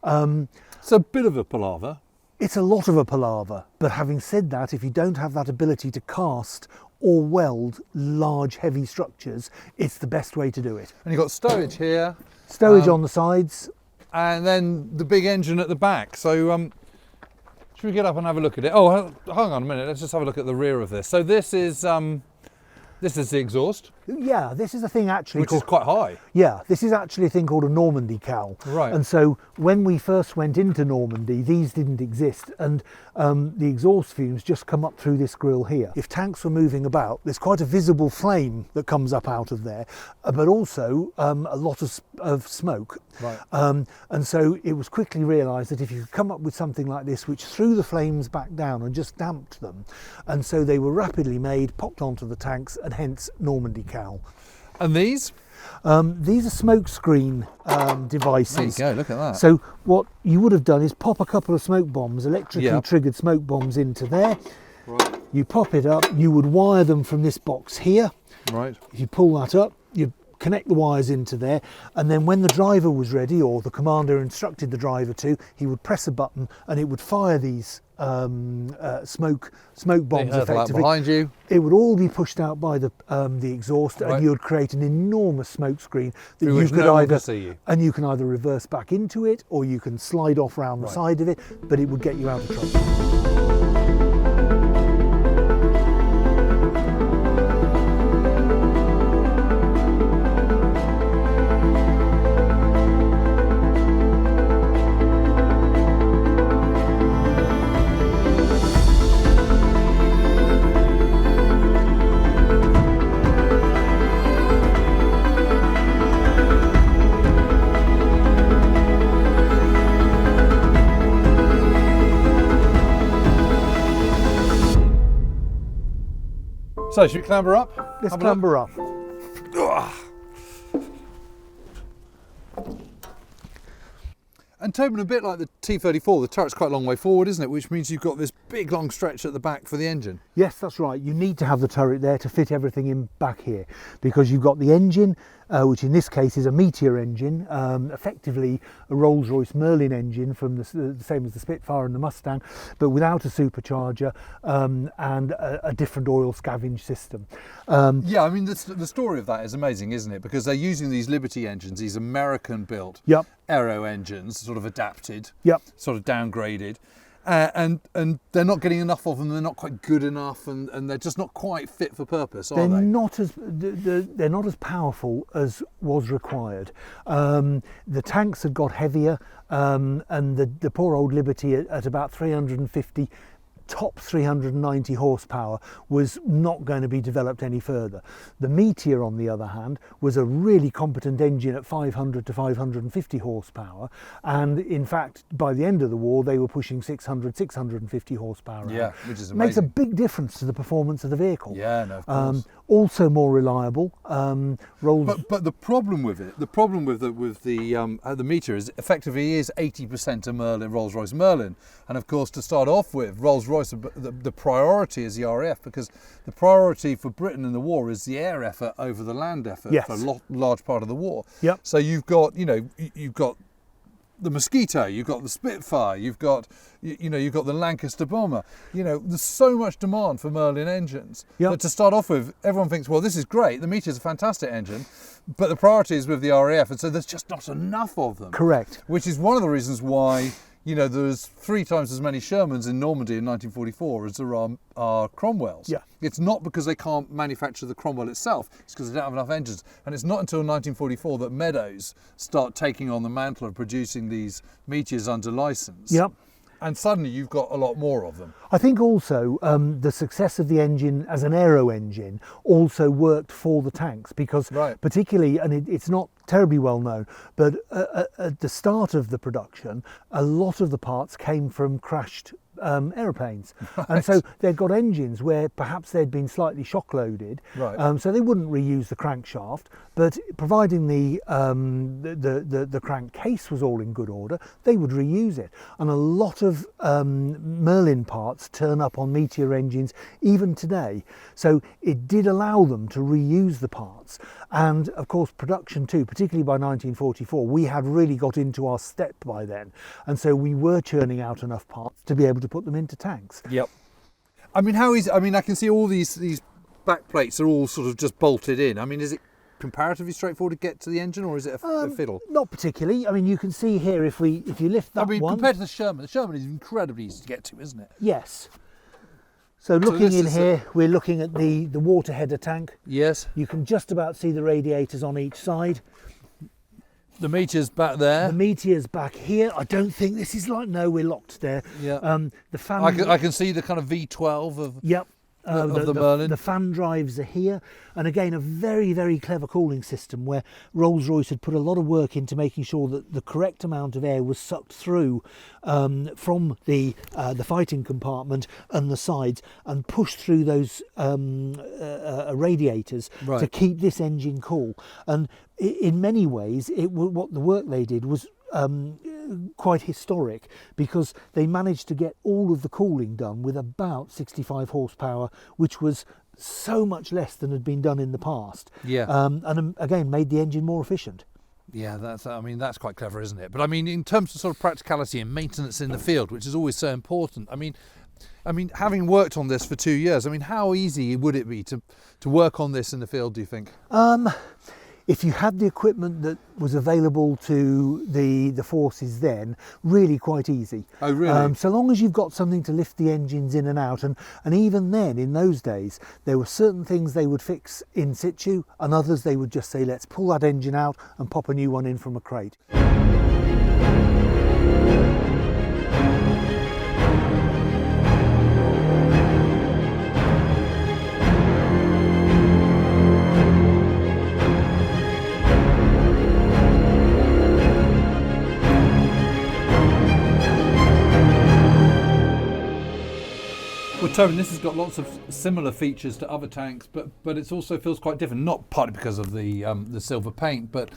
S1: It's a bit of a palaver.
S5: It's a lot of a palaver, but having said that, if you don't have that ability to cast or weld large heavy structures, it's the best way to do it.
S1: And you've got stowage here,
S5: Stowage on the sides.
S1: and then the big engine at the back. So should we get up and have a look at it? Oh, hang on a minute. Let's just have a look at the rear of this. So this is the exhaust,
S5: Yeah, this is a thing actually
S1: which is
S5: called,
S1: quite high.
S5: yeah, this is actually a thing called a Normandy cowl.
S1: Right.
S5: And so when we first went into Normandy, these didn't exist, and the exhaust fumes just come up through this grille here. If tanks were moving about, there's quite a visible flame that comes up out of there, but also a lot of smoke.
S1: Right.
S5: And so it was quickly realised that if you could come up with something like this which threw the flames back down and just damped them, and so they were rapidly made, popped onto the tanks, and hence Normandy cowl.
S1: And these?
S5: These are smoke screen devices.
S1: There you go, look at that.
S5: So what you would have done is pop a couple of smoke bombs, electrically
S1: Yeah.
S5: triggered smoke bombs into there.
S1: Right.
S5: You pop it up, you would wire them from this box here.
S1: Right.
S5: If you pull that up, you connect the wires into there, and then when the driver was ready, or the commander instructed the driver to, he would press a button and it would fire these smoke bombs
S1: They hurtle out
S5: effectively.
S1: behind you.
S5: It would all be pushed out by the exhaust,
S1: Right.
S5: and you would create an enormous smoke screen that
S1: Through
S5: you
S1: which
S5: could
S1: no one
S5: either
S1: could see you.
S5: and you can either reverse back into it, or you can slide off round the side of it, but it would get you out of trouble.
S1: So should we clamber up?
S5: Let's
S1: Have a look?
S5: clamber up.
S1: And Tobin, a bit like the T-34, the turret's quite a long way forward, isn't it? Which means you've got this big long stretch at the back for the engine.
S5: Yes, that's right. You need to have the turret there to fit everything in back here, because you've got the engine, which in this case is a Meteor engine, effectively a Rolls-Royce Merlin engine from the same as the Spitfire and the Mustang, but without a supercharger and a different oil scavenge system.
S1: Yeah, I mean, the story of that is amazing, isn't it? Because they're using these Liberty engines, these American-built
S5: Yep.
S1: aero engines, sort of adapted,
S5: Yep.
S1: sort of downgraded. And they're not getting enough of them. They're not quite good enough, and they're just not quite fit for purpose, are
S5: They're
S1: they?
S5: not as they're not as powerful as was required. The tanks had got heavier, and the poor old Liberty at about 350. Top 390 horsepower was not going to be developed any further. The Meteor, on the other hand, was a really competent engine at 500 to 550 horsepower, and in fact by the end of the war they were pushing 600, 650 horsepower.
S1: Yeah,
S5: out.
S1: which is
S5: Makes a
S1: amazing.
S5: big difference to the performance of the vehicle.
S1: Yeah, no, of course.
S5: Also more reliable. Rolls.
S1: But the problem with it, the Meteor is effectively is 80% a Merlin, Rolls-Royce Merlin, and of course to start off with, Rolls-Royce, the priority is the RAF, because the priority for Britain in the war is the air effort over the land effort
S5: Yes.
S1: for a large part of the war.
S5: Yep.
S1: So you've got the Mosquito, you've got the Spitfire, you've got the Lancaster bomber. There's so much demand for Merlin engines.
S5: Yep.
S1: But to start off with, everyone thinks, well, this is great. The Meteor's a fantastic engine, but the priority is with the RAF, and so there's just not enough of them.
S5: Correct.
S1: Which is one of the reasons why there's 3 times as many Shermans in Normandy in 1944 as there are Cromwells.
S5: Yeah.
S1: It's not because they can't manufacture the Cromwell itself, it's because they don't have enough engines. And it's not until 1944 that Meadows start taking on the mantle of producing these Meteors under license.
S5: Yep.
S1: And suddenly you've got a lot more of them.
S5: I think also the success of the engine as an aero engine also worked for the tanks, because
S1: Right.
S5: particularly, and it's not terribly well known, but at the start of the production, a lot of the parts came from crashed aeroplanes. And so they'd got engines where perhaps they'd been slightly shock loaded,
S1: Right.
S5: so they wouldn't reuse the crankshaft, but providing the crankcase was all in good order, they would reuse it. And a lot of Merlin parts turn up on Meteor engines even today, so it did allow them to reuse the parts. And of course production too, particularly by 1944, we had really got into our step by then, and so we were churning out enough parts to be able to put them into tanks.
S1: Yep. I mean, I can see all these back plates are all sort of just bolted in. I mean, is it comparatively straightforward to get to the engine, or is it a fiddle?
S5: Not particularly. I mean, you can see here if you lift that
S1: I mean,
S5: one.
S1: compared to the Sherman is incredibly easy to get to, isn't it?
S5: Yes. So looking
S1: this
S5: in
S1: is
S5: here, we're looking at the water header tank.
S1: Yes.
S5: You can just about see the radiators on each side.
S1: The meteor's back there.
S5: The Meteor's back here. I don't think this is like, no, we're locked there.
S1: Yeah.
S5: The fan.
S1: I can see the kind of V12 of.
S5: Yep.
S1: Of the Merlin.
S5: The fan drives are here, and again a very, very clever cooling system where Rolls-Royce had put a lot of work into making sure that the correct amount of air was sucked through from the fighting compartment and the sides and pushed through those radiators
S1: Right.
S5: to keep this engine cool. And in many ways, what the work they did was quite historic, because they managed to get all of the cooling done with about 65 horsepower, which was so much less than had been done in the past.
S1: Yeah.
S5: And again, made the engine more efficient.
S1: Yeah, that's quite clever, isn't it? But I mean, in terms of sort of practicality and maintenance in the field, which is always so important. I mean, having worked on this for 2 years, I mean, how easy would it be to work on this in the field, do you think?
S5: If you had the equipment that was available to the forces then, really quite easy.
S1: Oh, really?
S5: So long as you've got something to lift the engines in and out. And even then, in those days, there were certain things they would fix in situ, and others they would just say, let's pull that engine out and pop a new one in from a crate.
S1: Well, Tobin, this has got lots of similar features to other tanks, but it also feels quite different. Not partly because of the silver paint, but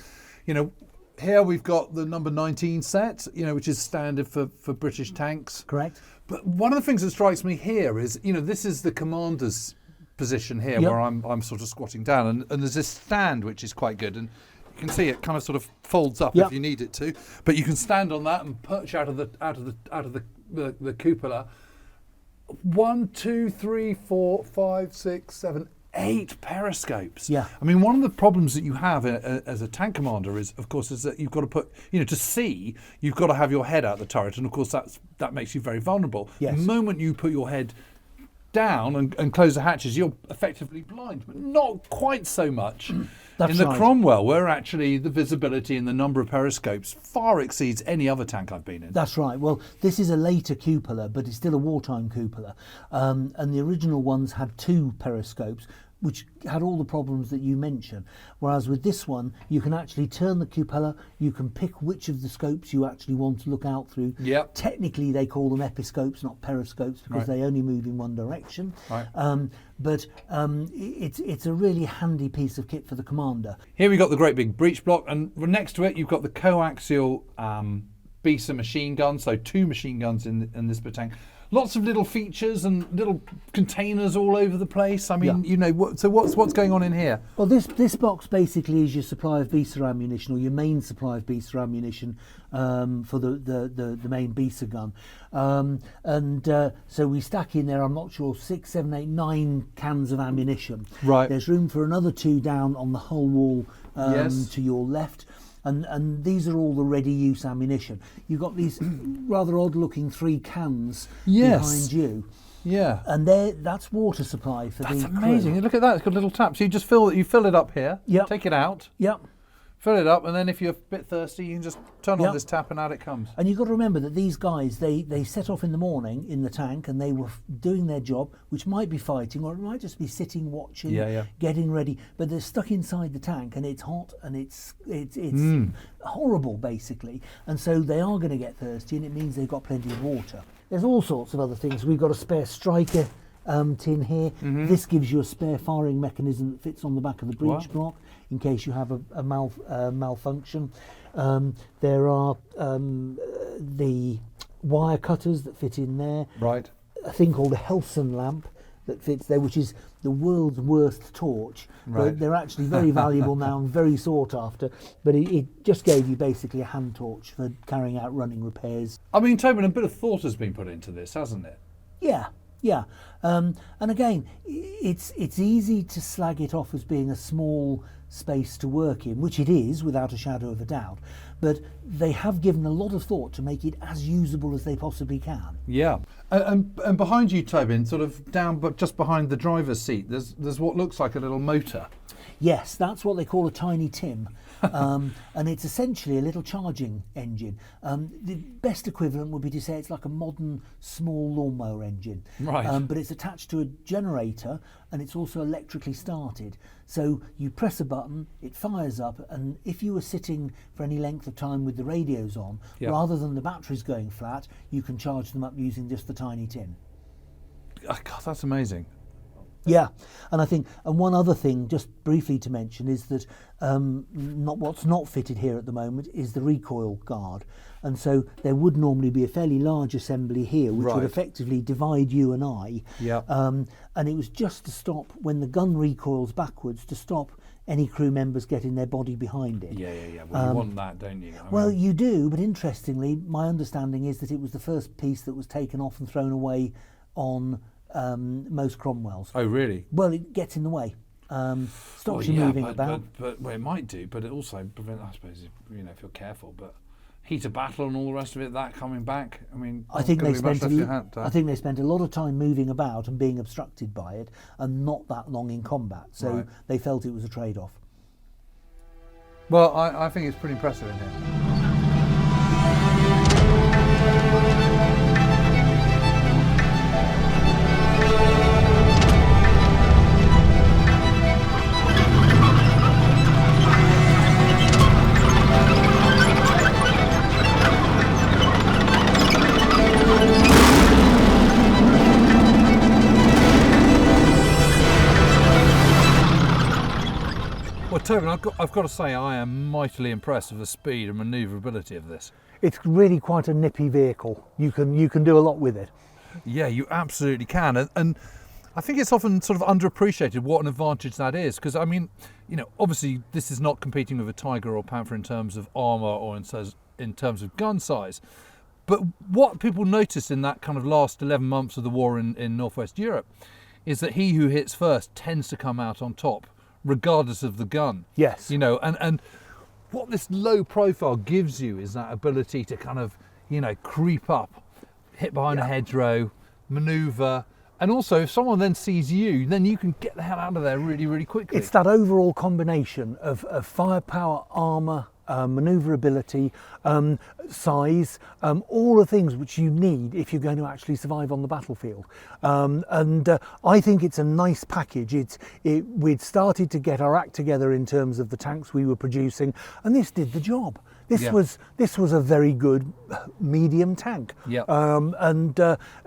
S1: here we've got the number 19 set, which is standard for British tanks.
S5: Correct.
S1: But one of the things that strikes me here is, this is the commander's position here,
S5: Yep.
S1: where I'm sort of squatting down, and there's this stand which is quite good, and you can see it kind of sort of folds up
S5: Yep.
S1: if you need it to, but you can stand on that and perch out of the cupola. 1, 2, 3, 4, 5, 6, 7, 8 periscopes.
S5: Yeah.
S1: I mean, one of the problems that you have as a tank commander is that you've got to put, to see, you've got to have your head out the turret, and of course that makes you very vulnerable.
S5: Yes.
S1: The moment you put your head down and close the hatches, you're effectively blind, but not quite so much
S5: That's
S1: in the
S5: right.
S1: Cromwell, where actually the visibility and the number of periscopes far exceeds any other tank I've been in.
S5: That's right. Well, this is a later cupola, but it's still a wartime cupola. And the original ones had 2 periscopes, which had all the problems that you mentioned. Whereas with this one, you can actually turn the cupola, you can pick which of the scopes you actually want to look out through.
S1: Yep.
S5: Technically, they call them episcopes, not periscopes, because
S1: Right.
S5: they only move in one direction.
S1: Right.
S5: But it's a really handy piece of kit for the commander.
S1: Here we got the great big breech block, and next to it you've got the coaxial Bisa machine gun, so 2 machine guns in this tank. Lots of little features and little containers all over the place. I mean, so what's going on in here?
S5: Well, this box basically is your supply of Bisa ammunition, or your main supply of Bisa ammunition for the main Bisa gun. So we stack in there, I'm not sure, 6, 7, 8, 9 cans of ammunition.
S1: Right.
S5: There's room for another 2 down on the hull wall
S1: Yes.
S5: to your left. And these are all the ready-use ammunition. You've got these rather odd-looking 3 cans
S1: Yes.
S5: behind you.
S1: Yeah.
S5: And that's water supply for
S1: That's
S5: the crew.
S1: amazing. Look at that, it's got a little tap. So you just fill it up here,
S5: Yep.
S1: take it out,
S5: Yep.
S1: fill it up, and then if you're a bit thirsty, you can just turn on
S5: Yep.
S1: this tap and out it comes.
S5: And you've got to remember that these guys, they set off in the morning in the tank, and they were doing their job, which might be fighting, or it might just be sitting, watching,
S1: Yeah.
S5: getting ready. But they're stuck inside the tank, and it's hot, and it's horrible, basically. And so they are going to get thirsty, and it means they've got plenty of water. There's all sorts of other things. We've got a spare striker tin here. This gives you a spare firing mechanism that fits on the back of the breech block in case you have a malfunction. There are the wire cutters that fit in there.
S1: Right.
S5: A thing called a Helson lamp that fits there, which is the world's worst torch.
S1: Right.
S5: They're actually very valuable now and very sought after, but it just gave you basically a hand torch for carrying out running repairs.
S1: I mean, Tobin, a bit of thought has been put into this, hasn't it?
S5: Yeah, Yeah, and again, it's easy to slag it off as being a small space to work in, which it is without a shadow of a doubt. But they have given a lot of thought to make it as usable as they possibly can.
S1: Yeah, and behind you, Tobin, sort of down, but just behind the driver's seat, there's what looks like a little motor.
S5: Yes, that's what they call a tiny Tim. And it's essentially a little charging engine. The best equivalent would be to say it's like a modern small lawnmower engine.
S1: Right.
S5: But it's attached to a generator and it's also electrically started. So you press a button, it fires up, and if you were sitting for any length of time with the radios on,
S1: Yeah.
S5: rather than the batteries going flat, you can charge them up using just the tiny Tim.
S1: Oh, God, that's amazing.
S5: Yeah, and I think, and one other thing, just briefly to mention, is that what's not fitted here at the moment is the recoil guard, and so there would normally be a fairly large assembly here, which
S1: Right.
S5: would effectively divide you and I.
S1: Yeah.
S5: And it was just to stop when the gun recoils backwards, to stop any crew members getting their body behind it.
S1: Yeah. Well, you want that, don't you?
S5: Well, you do, but interestingly, my understanding is that it was the first piece that was taken off and thrown away on most Cromwells.
S1: Oh, really?
S5: Well, it gets in the way. Stops
S1: Well,
S5: you
S1: yeah,
S5: moving
S1: but,
S5: about.
S1: But well, it might do, but it also prevent, I suppose, if you're careful. But heat of battle and all the rest of it, that coming back. I mean,
S5: I think they
S1: gonna be much
S5: spent.
S1: left in your hand,
S5: I think they spent a lot of time moving about and being obstructed by it, and not that long in combat. So
S1: Right.
S5: they felt it was a trade-off.
S1: Well, I think it's pretty impressive in here. Well, Tobin, I've got to say I am mightily impressed with the speed and manoeuvrability of this.
S5: It's really quite a nippy vehicle. You can do a lot with it.
S1: Yeah, you absolutely can. And I think it's often sort of underappreciated what an advantage that is. Because, I mean, obviously this is not competing with a Tiger or Panther in terms of armour or in terms of gun size. But what people noticed in that kind of last 11 months of the war in Northwest Europe is that he who hits first tends to come out on top, regardless of the gun.
S5: Yes.
S1: And what this low profile gives you is that ability to kind of, creep up, hit behind a hedgerow, manoeuvre, and also if someone then sees you, then you can get the hell out of there really, really quickly.
S5: It's that overall combination of firepower, armour, manoeuvrability, size, all the things which you need if you're going to actually survive on the battlefield. I think it's a nice package. We'd started to get our act together in terms of the tanks we were producing, and this did the job. This was a very good medium tank.
S1: Yeah.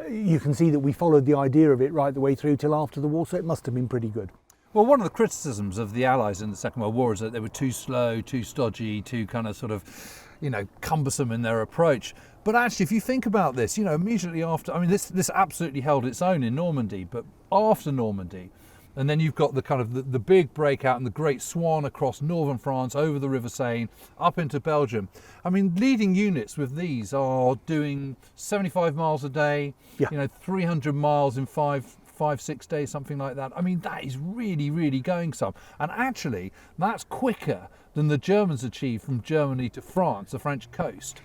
S5: You can see that we followed the idea of it right the way through till after the war, so it must have been pretty good.
S1: Well, one of the criticisms of the Allies in the Second World War is that they were too slow, too stodgy, too kind of sort of, cumbersome in their approach. But actually, if you think about this, immediately after, this absolutely held its own in Normandy, but after Normandy, and then you've got the kind of the big breakout and the Great Swan across northern France, over the River Seine, up into Belgium. Leading units with these are doing 75 miles a day, 300 miles in 5-6 days, something like that. That is really, really going some. And actually, that's quicker than the Germans achieved from Germany to France, the French coast,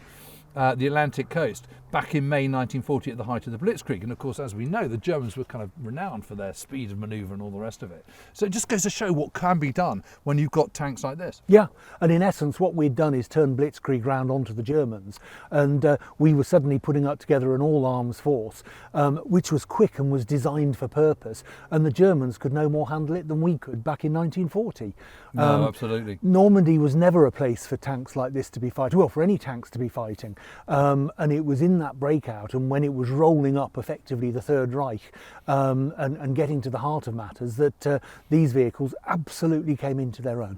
S1: the Atlantic coast, back in May 1940 at the height of the Blitzkrieg. And of course, as we know, the Germans were kind of renowned for their speed of manoeuvre and all the rest of it. So it just goes to show what can be done when you've got tanks like this.
S5: Yeah, and in essence what we'd done is turn Blitzkrieg round onto the Germans, and we were suddenly putting up together an all-arms force which was quick and was designed for purpose, and the Germans could no more handle it than we could back in 1940.
S1: No, absolutely.
S5: Normandy was never a place for tanks like this to be fighting, well, for any tanks to be fighting, and it was in that breakout and when it was rolling up effectively the Third Reich and getting to the heart of matters that these vehicles absolutely came into their own.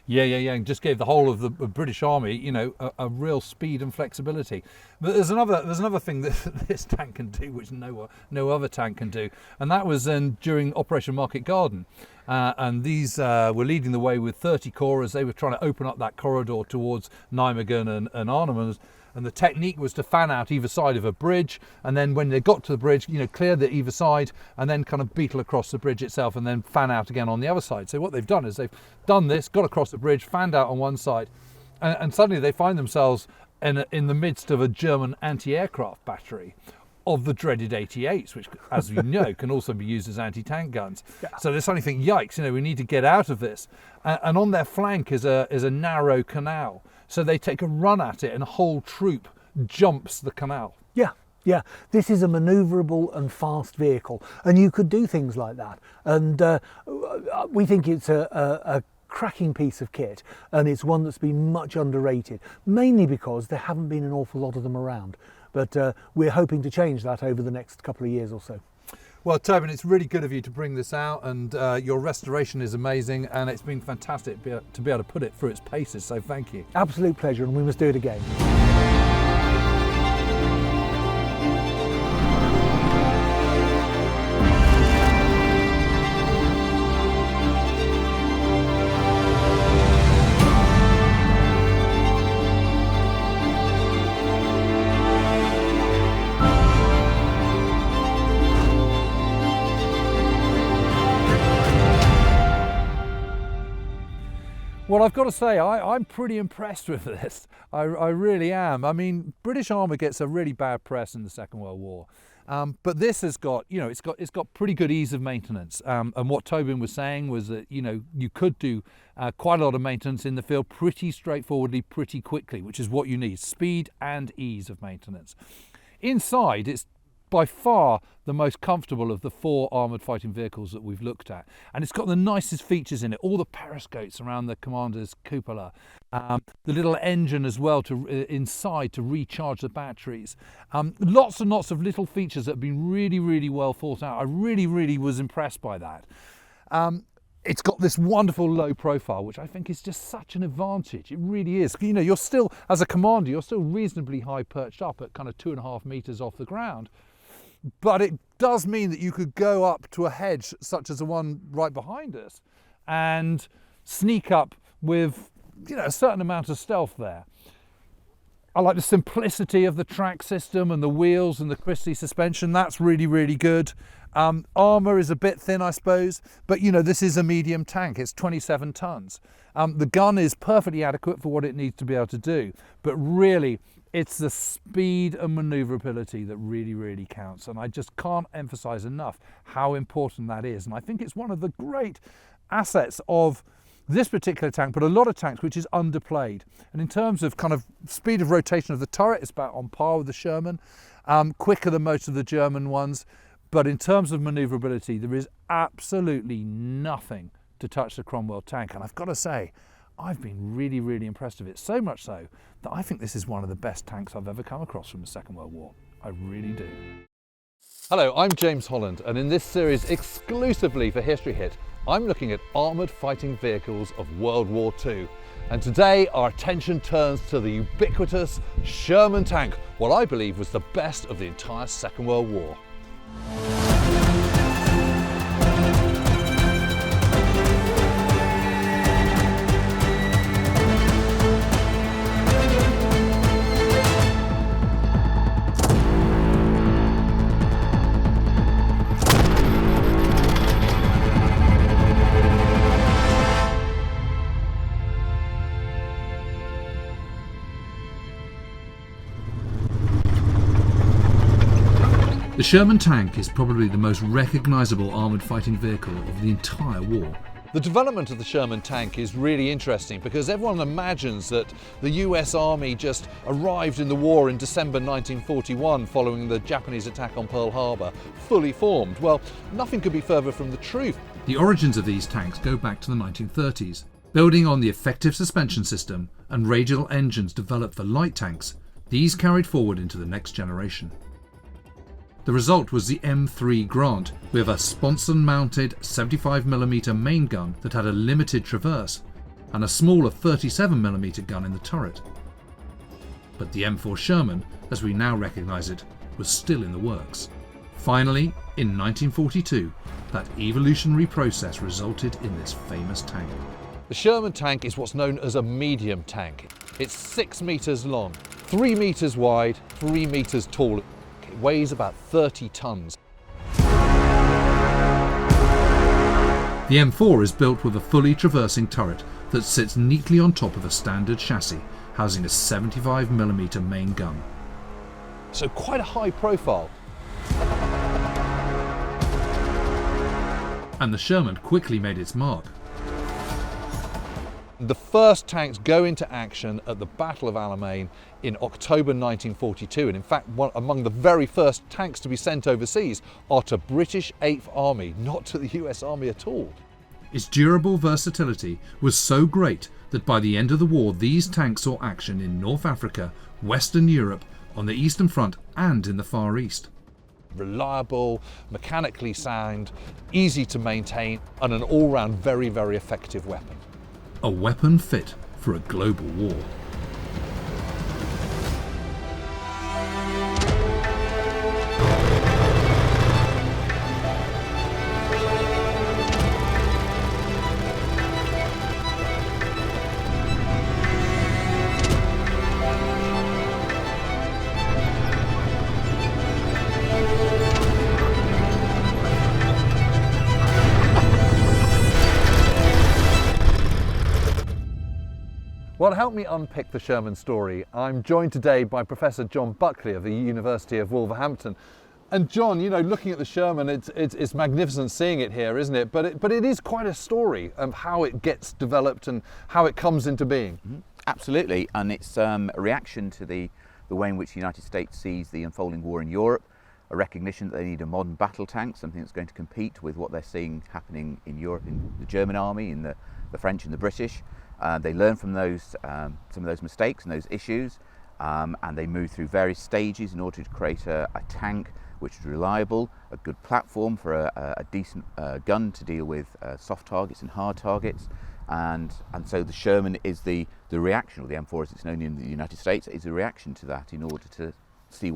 S1: Yeah, and just gave the whole of the British Army, a real speed and flexibility. But there's another thing that this tank can do, which no other tank can do, and that was during Operation Market Garden. And these were leading the way with 30 Corps as they were trying to open up that corridor towards Nijmegen and Arnhem. And the technique was to fan out either side of a bridge, and then when they got to the bridge, clear the either side, and then kind of beetle across the bridge itself, and then fan out again on the other side. So what they've done is they've done this, got across the bridge, fanned out on one side, and suddenly they find themselves in the midst of a German anti-aircraft battery of the dreaded 88s, which, as you know, can also be used as anti-tank guns. Yeah. So they suddenly think, yikes, we need to get out of this. And on their flank is a narrow canal. So they take a run at it, and a whole troop jumps the canal.
S5: Yeah, this is a manoeuvrable and fast vehicle, and you could do things like that. And we think it's a cracking piece of kit, and it's one that's been much underrated, mainly because there haven't been an awful lot of them around. But we're hoping to change that over the next couple of years or so.
S1: Well, Tobin, it's really good of you to bring this out, and your restoration is amazing, and it's been fantastic to be able to put it through its paces, so thank you.
S5: Absolute pleasure, and we must do it again.
S1: Well, I've got to say, I'm pretty impressed with this. I really am. I mean, British armour gets a really bad press in the Second World War. But this has got, it's got pretty good ease of maintenance. And what Tobin was saying was that, you could do quite a lot of maintenance in the field pretty straightforwardly, pretty quickly, which is what you need, speed and ease of maintenance. Inside, it's by far the most comfortable of the 4 armoured fighting vehicles that we've looked at. And it's got the nicest features in it, all the periscopes around the commander's cupola, the little engine as well inside to recharge the batteries. Lots and lots of little features that have been really, really well thought out. I really, really was impressed by that. It's got this wonderful low profile, which I think is just such an advantage. It really is. You're still, as a commander, you're still reasonably high perched up at kind of 2.5 meters off the ground. But it does mean that you could go up to a hedge, such as the one right behind us, and sneak up with, a certain amount of stealth there. I like the simplicity of the track system and the wheels and the Christie suspension. That's really, really good. Armour is a bit thin, I suppose, but this is a medium tank. It's 27 tons. The gun is perfectly adequate for what it needs to be able to do, but really it's the speed and manoeuvrability that really, really counts. And I just can't emphasize enough how important that is. And I think it's one of the great assets of this particular tank, but a lot of tanks, which is underplayed. And in terms of kind of speed of rotation of the turret, it's about on par with the Sherman, quicker than most of the German ones. But in terms of manoeuvrability, there is absolutely nothing to touch the Cromwell tank. And I've got to say, I've been really, really impressed with it. So much so that I think this is one of the best tanks I've ever come across from the Second World War. I really do. Hello, I'm James Holland, and in this series exclusively for History Hit, I'm looking at armoured fighting vehicles of World War II. And today our attention turns to the ubiquitous Sherman tank, what I believe was the best of the entire Second World War.
S2: The Sherman tank is probably the most recognisable armoured fighting vehicle of the entire war.
S1: The development of the Sherman tank is really interesting because everyone imagines that the US Army just arrived in the war in December 1941 following the Japanese attack on Pearl Harbor, fully formed. Well, nothing could be further from the truth.
S2: The origins of these tanks go back to the 1930s. Building on the effective suspension system and radial engines developed for light tanks, these carried forward into the next generation. The result was the M3 Grant, with a sponson-mounted 75mm main gun that had a limited traverse, and a smaller 37mm gun in the turret. But the M4 Sherman, as we now recognise it, was still in the works. Finally, in 1942, that evolutionary process resulted in this famous tank.
S1: The Sherman tank is what's known as a medium tank. It's 6 meters long, 3 metres wide, 3 metres tall. It weighs about 30 tonnes.
S2: The M4 is built with a fully traversing turret that sits neatly on top of a standard chassis, housing a 75mm main gun.
S1: So quite a high profile.
S2: And the Sherman quickly made its mark.
S1: The first tanks go into action at the Battle of Alamein in October 1942, and in fact among the very first tanks to be sent overseas are to British 8th Army, not to the US Army at all.
S2: Its durable versatility was so great that by the end of the war these tanks saw action in North Africa, Western Europe, on the Eastern Front and in the Far East.
S1: Reliable, mechanically sound, easy to maintain, and an all-round very, very effective weapon.
S2: A weapon fit for a global war.
S1: Well, to help me unpick the Sherman story, I'm joined today by Professor John Buckley of the University of Wolverhampton. And John, you know, looking at the Sherman, it's magnificent seeing it here, isn't it? But it is quite a story of how it gets developed and how it comes into being.
S6: Mm-hmm. Absolutely, and it's a reaction to the way in which the United States sees the unfolding war in Europe, a recognition that they need a modern battle tank, something that's going to compete with what they're seeing happening in Europe, in the German army, in the French and the British. They learn from those some of those mistakes and those issues, and they move through various stages in order to create a tank which is reliable, a good platform for a decent gun to deal with soft targets and hard targets, and so the Sherman is the reaction, or the M4 as it's known in the United States, is a reaction to that in order to see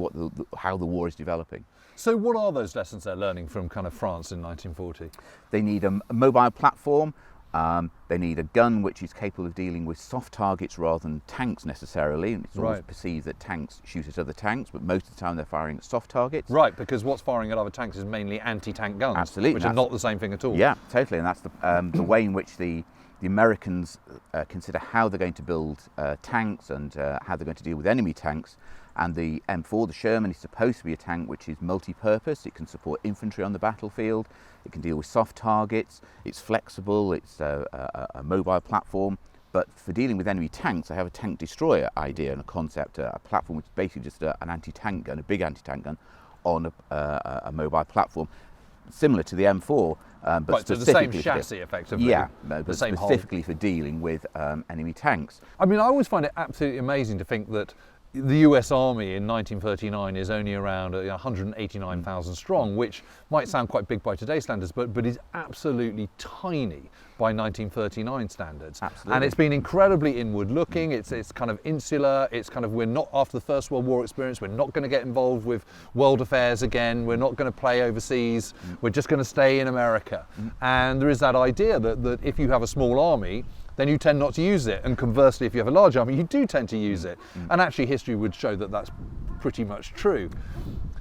S6: how the war is developing.
S1: So what are those lessons they're learning from kind of France in 1940?
S6: They need a mobile platform. They need a gun which is capable of dealing with soft targets rather than tanks necessarily. And it's always perceived that tanks shoot at other tanks, but most of the time they're firing at soft targets.
S1: Right, because what's firing at other tanks is mainly anti-tank guns,
S6: Absolutely,
S1: which are not the same thing at all.
S6: Yeah, totally, and that's the way in which the Americans consider how they're going to build tanks and how they're going to deal with enemy tanks. And the M4, the Sherman, is supposed to be a tank which is multi-purpose. It can support infantry on the battlefield, it can deal with soft targets, it's flexible, it's a mobile platform. But for dealing with enemy tanks, I have a tank destroyer idea and a concept, a platform which is basically just an anti-tank gun, a big anti-tank gun on a mobile platform, similar to the M4, but
S1: so
S6: specifically
S1: the same chassis, effectively.
S6: Yeah,
S1: the
S6: but
S1: same
S6: specifically for dealing with enemy tanks.
S1: I mean, I always find it absolutely amazing to think that the US Army in 1939 is only around 189,000 strong, which might sound quite big by today's standards, but is absolutely tiny by 1939 standards.
S6: Absolutely.
S1: And it's been incredibly inward looking, it's kind of insular, it's kind of, we're not, after the First World War experience, we're not going to get involved with world affairs again, we're not going to play overseas, we're just going to stay in America. And there is that idea that if you have a small army, then you tend not to use it. And conversely, if you have a large army, you do tend to use it. And actually history would show that that's pretty much true.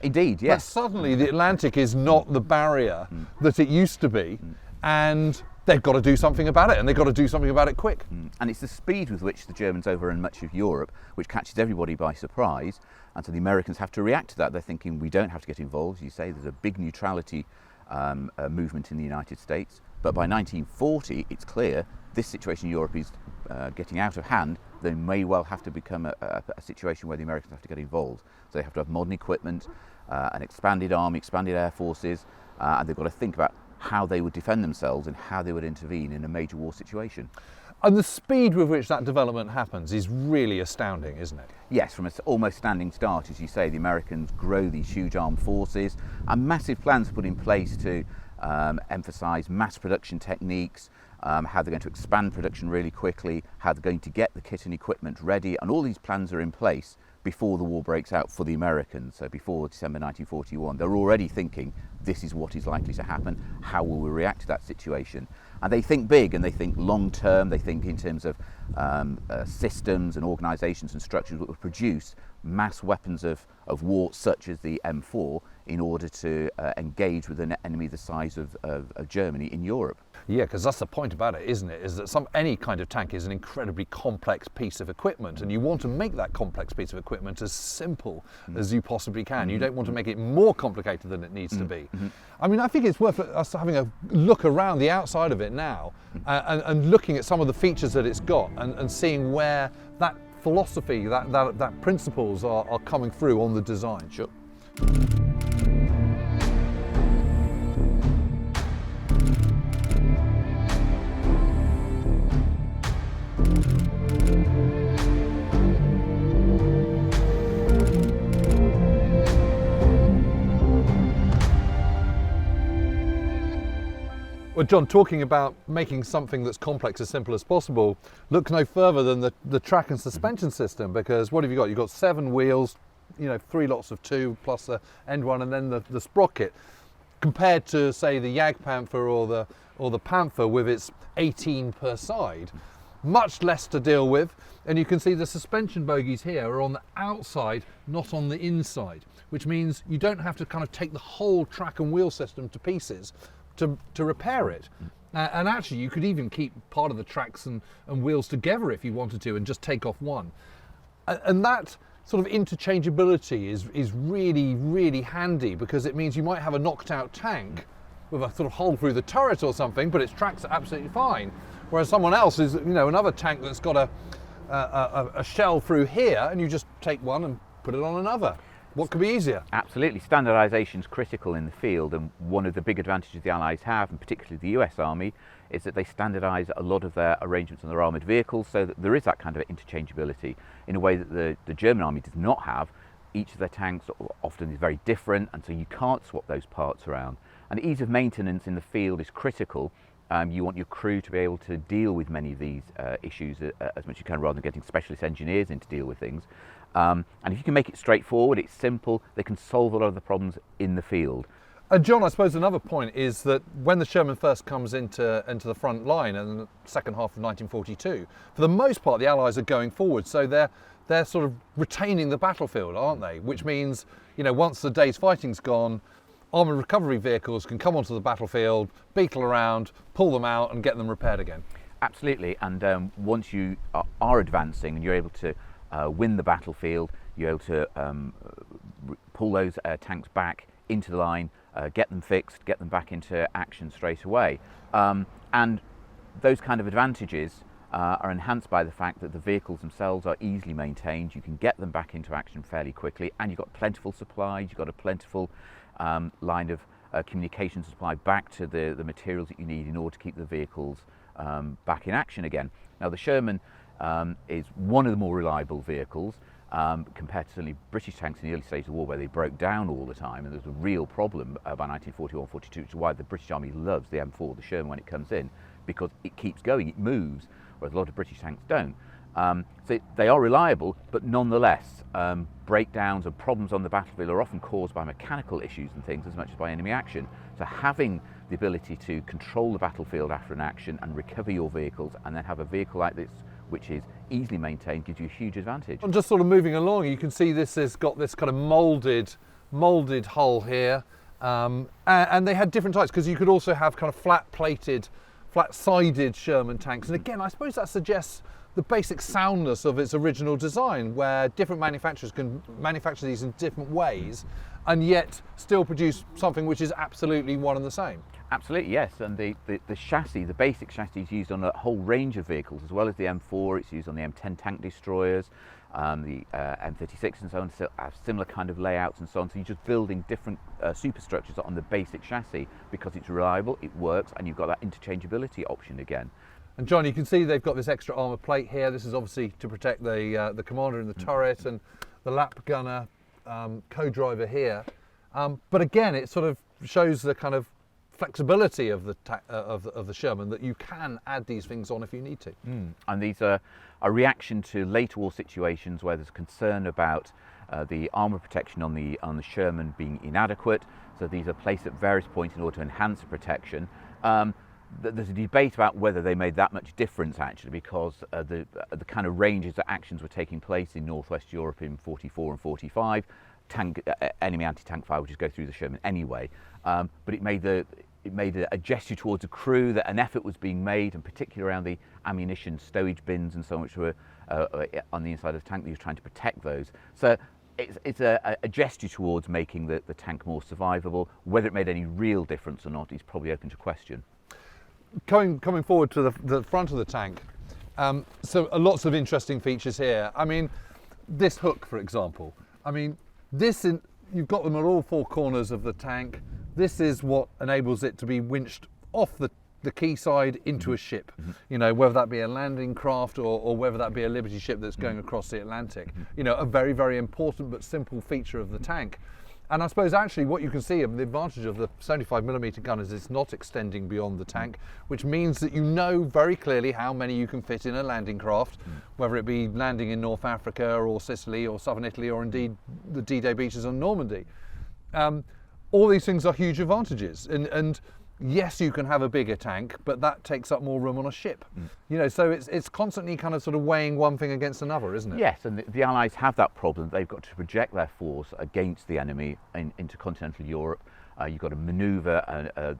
S6: Indeed, yes.
S1: But suddenly the Atlantic is not the barrier that it used to be, and they've got to do something about it, and they've got to do something about it quick.
S6: And it's the speed with which the Germans overrun much of Europe which catches everybody by surprise, and so the Americans have to react to that. They're thinking, we don't have to get involved. As you say, there's a big neutrality movement in the United States, but by 1940 it's clear this situation in Europe is getting out of hand. They may well have to become a situation where the Americans have to get involved. So they have to have modern equipment, an expanded army, expanded air forces, and they've got to think about how they would defend themselves and how they would intervene in a major war situation.
S1: And the speed with which that development happens is really astounding, isn't it?
S6: Yes, from an almost standing start, as you say, the Americans grow these huge armed forces, and massive plans put in place to emphasise mass production techniques, how they're going to expand production really quickly, how they're going to get the kit and equipment ready, and all these plans are in place before the war breaks out for the Americans, so before December 1941. They're already thinking, this is what is likely to happen, how will we react to that situation? And they think big, and they think long term, they think in terms of systems and organisations and structures that will produce mass weapons of war such as the M4 in order to engage with an enemy the size of Germany in Europe.
S1: Yeah, because that's the point about it, isn't it? Is that any kind of tank is an incredibly complex piece of equipment, and you want to make that complex piece of equipment as simple as you possibly can. You don't want to make it more complicated than it needs to be. I mean, I think it's worth us having a look around the outside of it now and looking at some of the features that it's got and seeing where that philosophy, that principles are coming through on the design.
S6: Sure.
S1: Well, John, talking about making something that's complex as simple as possible, look no further than the track and suspension system, because what have you got? You've got 7 wheels, 3 lots of 2 plus the end one and then the sprocket, compared to, say, the Jagdpanther or the Panther with its 18 per side. Much less to deal with, and you can see the suspension bogies here are on the outside, not on the inside, which means you don't have to kind of take the whole track and wheel system to pieces to repair it. And actually you could even keep part of the tracks and wheels together if you wanted to and just take off one. And that sort of interchangeability is really, really handy, because it means you might have a knocked out tank with a sort of hole through the turret or something, but its tracks are absolutely fine. Whereas someone else is, another tank that's got a shell through here, and you just take one and put it on another. What could be easier?
S6: Absolutely. Standardisation is critical in the field, and one of the big advantages the Allies have, and particularly the US Army, is that they standardise a lot of their arrangements on their armoured vehicles, so that there is that kind of interchangeability in a way that the German Army does not have. Each of their tanks often is very different, and so you can't swap those parts around. And ease of maintenance in the field is critical. You want your crew to be able to deal with many of these issues as much as you can, rather than getting specialist engineers in to deal with things. And if you can make it straightforward, it's simple, they can solve a lot of the problems in the field.
S1: And John, I suppose another point is that when the Sherman first comes into the front line in the second half of 1942, for the most part the Allies are going forward, so they're sort of retaining the battlefield, aren't they? Which means, once the day's fighting's gone, armoured recovery vehicles can come onto the battlefield, beetle around, pull them out and get them repaired again.
S6: Absolutely, and once you are advancing and you're able to win the battlefield, you're able to pull those tanks back into the line, get them fixed, get them back into action straight away. And those kind of advantages are enhanced by the fact that the vehicles themselves are easily maintained. You can get them back into action fairly quickly, and you've got plentiful supplies, you've got a plentiful line of communication supply back to the materials that you need in order to keep the vehicles back in action again. Now the Sherman is one of the more reliable vehicles compared to certainly British tanks in the early stages of the war, where they broke down all the time, and there was a real problem by 1941-42, which is why the British Army loves the M4, the Sherman, when it comes in, because it keeps going, it moves, whereas a lot of British tanks don't. So they are reliable, but nonetheless, breakdowns and problems on the battlefield are often caused by mechanical issues and things as much as by enemy action. So having the ability to control the battlefield after an action and recover your vehicles, and then have a vehicle like this which is easily maintained, gives you a huge advantage.
S1: And just sort of moving along, you can see this has got this kind of moulded hull here, and they had different types, because you could also have kind of flat-sided Sherman tanks. And again, I suppose that suggests the basic soundness of its original design, where different manufacturers can manufacture these in different ways and yet still produce something which is absolutely one and the same.
S6: Absolutely, yes, and the chassis, the basic chassis, is used on a whole range of vehicles, as well as the M4. It's used on the M10 tank destroyers, the M36 and so on, so have similar kind of layouts and so on. So you're just building different superstructures on the basic chassis, because it's reliable, it works, and you've got that interchangeability option again.
S1: And John, you can see they've got this extra armour plate here. This is obviously to protect the commander in the turret and the lap gunner co-driver here. But again, it sort of shows the kind of flexibility of the Sherman, that you can add these things on if you need to.
S6: And these are a reaction to later war situations where there's concern about the armour protection on the Sherman being inadequate. So these are placed at various points in order to enhance the protection. There's a debate about whether they made that much difference actually, because the kind of ranges that actions were taking place in Northwest Europe in 44 and 45, enemy anti-tank fire would just go through the Sherman anyway. But it made a gesture towards the crew that an effort was being made, and particularly around the ammunition stowage bins and so on, which were on the inside of the tank. They were trying to protect those. So it's a gesture towards making the tank more survivable. Whether it made any real difference or not is probably open to question.
S1: Coming forward to the front of the tank, so lots of interesting features here. I mean, this hook, for example. I mean, you've got them at all four corners of the tank. This is what enables it to be winched off the quayside into a ship. You know, whether that be a landing craft or whether that be a Liberty ship that's going across the Atlantic. You know, a very, very important but simple feature of the tank. And I suppose actually what you can see, the advantage of the 75mm gun is it's not extending beyond the tank, which means that you know very clearly how many you can fit in a landing craft, whether it be landing in North Africa or Sicily or southern Italy or indeed the D-Day beaches on Normandy. All these things are huge advantages. And yes, you can have a bigger tank, but that takes up more room on a ship. You know, so it's constantly kind of sort of weighing one thing against another, isn't it?
S6: Yes, and the Allies have that problem. They've got to project their force against the enemy into continental Europe. You've got to manoeuvre,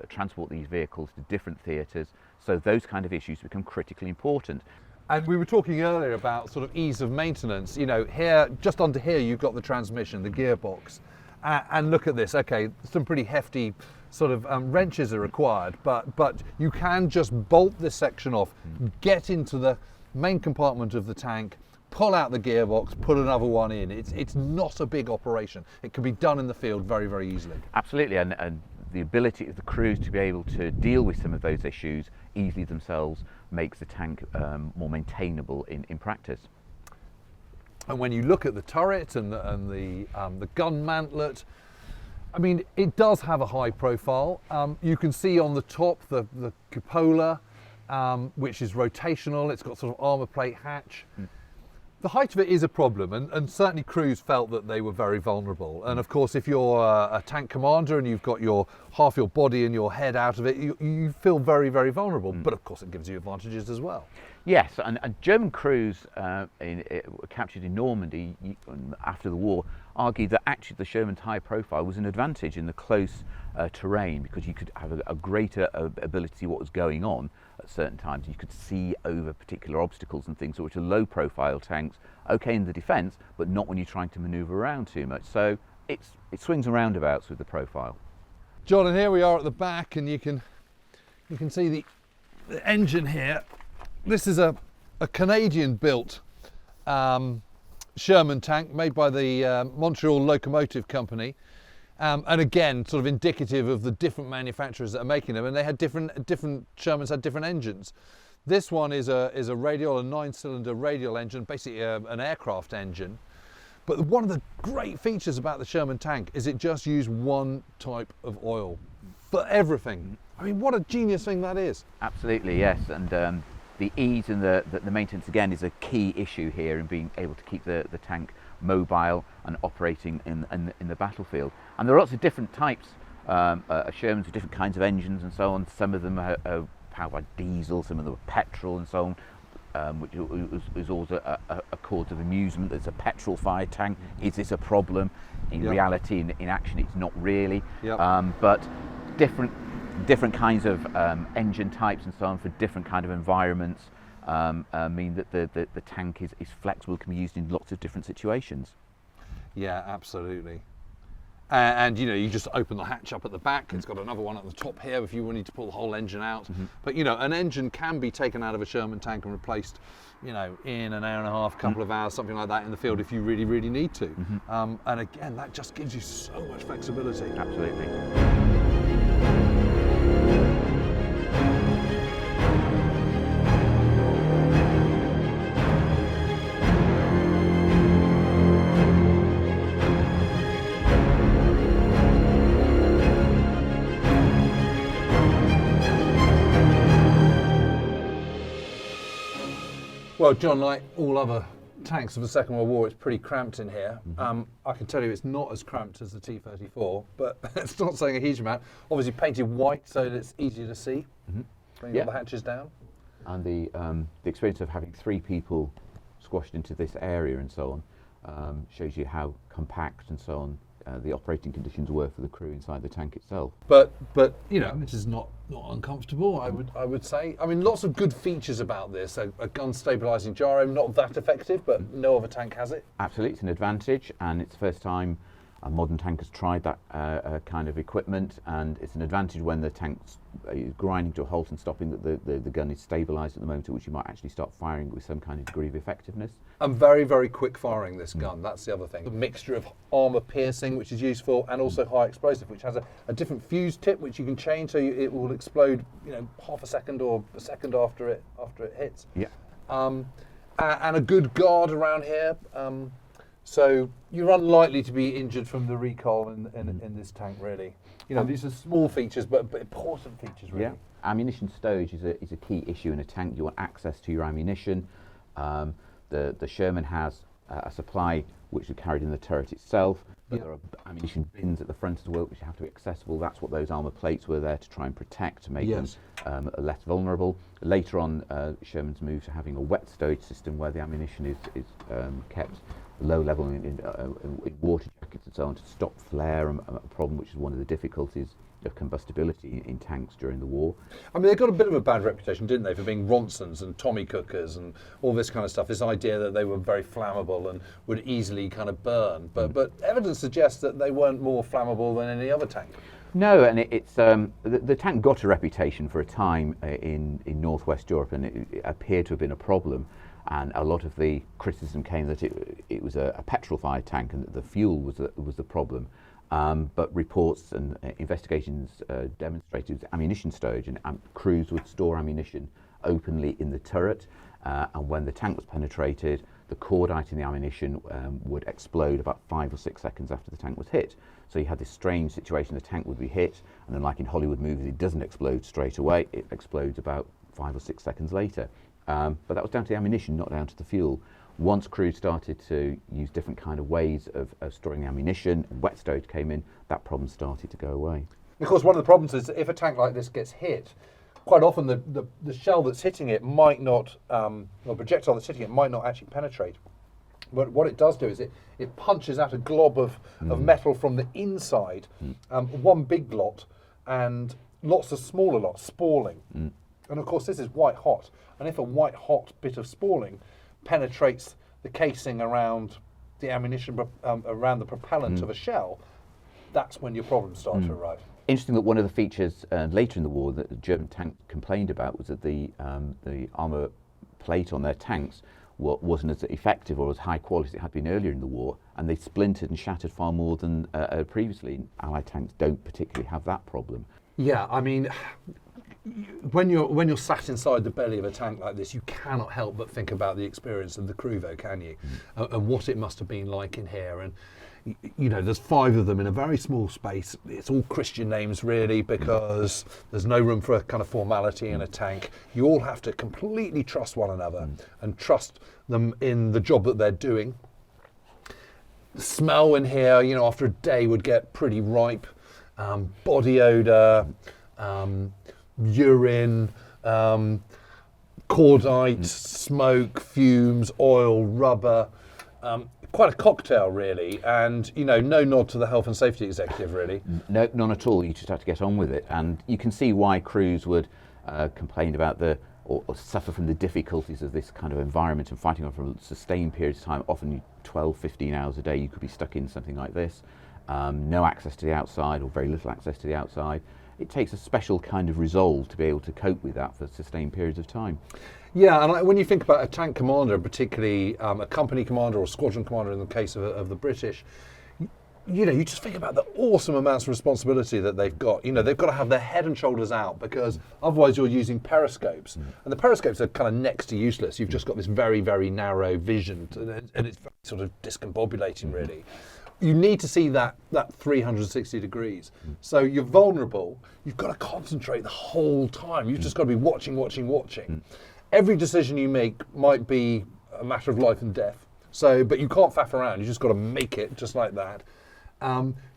S6: transport these vehicles to different theatres. So those kind of issues become critically important.
S1: And we were talking earlier about sort of ease of maintenance. You know, here, just under here, you've got the transmission, the gearbox. And look at this, okay, some pretty hefty sort of wrenches are required, but you can just bolt this section off, get into the main compartment of the tank, pull out the gearbox, put another one in. It's not a big operation. It can be done in the field very, very easily.
S6: Absolutely, and the ability of the crews to be able to deal with some of those issues easily themselves makes the tank more maintainable in practice.
S1: And when you look at the turret and the gun mantlet, I mean, it does have a high profile. You can see on the top the cupola, which is rotational. It's got sort of armour plate hatch. The height of it is a problem, and certainly crews felt that they were very vulnerable. And of course, if you're a tank commander and you've got half your body and your head out of it, you feel very, very vulnerable. But of course, it gives you advantages as well.
S6: Yes, and German crews captured in Normandy after the war argued that actually the Sherman's high profile was an advantage in the close terrain, because you could have a greater ability to see what was going on at certain times. You could see over particular obstacles and things, which are low profile tanks, okay in the defence, but not when you're trying to manoeuvre around too much. So it swings and roundabouts with the profile.
S1: John, and here we are at the back, and you can see the engine here. This is a Canadian-built Sherman tank made by the Montreal Locomotive Company, and again, sort of indicative of the different manufacturers that are making them. And they had different Shermans had different engines. This one is a radial, a 9-cylinder radial engine, basically an aircraft engine. But one of the great features about the Sherman tank is it just used one type of oil for everything. I mean, what a genius thing that is.
S6: Absolutely, yes, and the ease and the maintenance again is a key issue here in being able to keep the tank mobile and operating in the battlefield. And there are lots of different types of Shermans with different kinds of engines and so on. Some of them are powered by diesel, some of them are petrol and so on, which is also a cause of amusement. There's a petrol-fired tank. Is this a problem? In reality, in action, it's not really. But different kinds of engine types and so on for different kind of environments mean that the tank is flexible, can be used in lots of different situations.
S1: Yeah, absolutely. And you know, you just open the hatch up at the back. It's got another one at the top here if you need to pull the whole engine out. But you know, an engine can be taken out of a Sherman tank and replaced, you know, in an hour and a half, couple of hours, something like that in the field if you really, really need to. And again, that just gives you so much flexibility.
S6: Absolutely.
S1: Well, John, like all other tanks of the Second World War, it's pretty cramped in here. I can tell you it's not as cramped as the T-34, but it's not saying a huge amount. Obviously painted white so that it's easier to see when you got the hatches down.
S6: And the experience of having 3 people squashed into this area and so on shows you how compact and so on the operating conditions were for the crew inside the tank itself.
S1: But you know, this is not uncomfortable. I would say. I mean, lots of good features about this. A gun stabilising gyro, not that effective, but no other tank has it.
S6: Absolutely, it's an advantage, and it's the first time a modern tank has tried that kind of equipment, and it's an advantage when the tank's grinding to a halt and stopping, that the gun is stabilised at the moment at which you might actually start firing with some kind of degree of effectiveness.
S1: And very, very quick firing, this gun. That's the other thing. The mixture of armour piercing, which is useful, and also high explosive, which has a different fuse tip, which you can change so it will explode, you know, half a second or a second after it hits.
S6: Yeah.
S1: And a good guard around here. So you're unlikely to be injured from the recoil in this tank, really. You know, these are small features, but important features, really.
S6: Yeah. Ammunition stowage is a key issue in a tank. You want access to your ammunition. The Sherman has a supply which are carried in the turret itself, but there are ammunition bins at the front as well which have to be accessible. That's what those armour plates were there to try and protect, to make them less vulnerable. Later on, Sherman's moved to having a wet stowage system where the ammunition is kept low level in water jackets and so on to stop flare, a problem which is one of the difficulties of combustibility in tanks during the war.
S1: I mean, they got a bit of a bad reputation, didn't they, for being Ronsons and Tommy cookers and all this kind of stuff. This idea that they were very flammable and would easily kind of burn. But evidence suggests that they weren't more flammable than any other tank.
S6: No, and it's the tank got a reputation for a time in northwest Europe, and it appeared to have been a problem. And a lot of the criticism came that it was a petrol-fired tank and that the fuel was the problem. But reports and investigations demonstrated ammunition stowage, and crews would store ammunition openly in the turret, and when the tank was penetrated, the cordite in the ammunition would explode about 5 or 6 seconds after the tank was hit. So you had this strange situation: the tank would be hit, and then, like in Hollywood movies, it doesn't explode straight away, it explodes about 5 or 6 seconds later. But that was down to the ammunition, not down to the fuel. Once crews started to use different kind of ways of storing the ammunition, and wet stowage came in, that problem started to go away.
S1: Of course, one of the problems is that if a tank like this gets hit, quite often the shell that's hitting it might not, or projectile that's hitting it might not actually penetrate. But what it does do is it punches out a glob of metal from the inside, one big lot, and lots of smaller lots, spalling. And of course, this is white hot. And if a white hot bit of spalling penetrates the casing around the ammunition, around the propellant of a shell, that's when your problems start to arrive.
S6: Interesting that one of the features later in the war that the German tank complained about was that the armour plate on their tanks wasn't as effective or as high quality as it had been earlier in the war, and they splintered and shattered far more than previously. Allied tanks don't particularly have that problem.
S1: Yeah, I mean, when you're sat inside the belly of a tank like this, you cannot help but think about the experience of the crew, though, can you? And what it must have been like in here. And you know, there's 5 of them in a very small space. It's all Christian names, really, because there's no room for a kind of formality in a tank. You all have to completely trust one another and trust them in the job that they're doing. The smell in here, you know, after a day would get pretty ripe. Body odour, urine, cordite, smoke, fumes, oil, rubber. Quite a cocktail, really, and you know, no nod to the health and safety executive, really.
S6: No, none at all. You just have to get on with it, and you can see why crews would complain about or suffer from the difficulties of this kind of environment and fighting on for a sustained period of time. Often 12, 15 hours a day, you could be stuck in something like this. No access to the outside, or very little access to the outside. It takes a special kind of resolve to be able to cope with that for sustained periods of time.
S1: Yeah, and when you think about a tank commander, particularly a company commander or squadron commander in the case of the British, you know, you just think about the awesome amounts of responsibility that they've got. You know, they've got to have their head and shoulders out, because otherwise you're using periscopes. And the periscopes are kind of next to useless. You've just got this very, very narrow vision, and it's sort of discombobulating, really. You need to see that 360 degrees. So you're vulnerable. You've got to concentrate the whole time. You've just got to be watching. every decision you make might be a matter of life and death. So, but you can't faff around. You just got to make it just like that.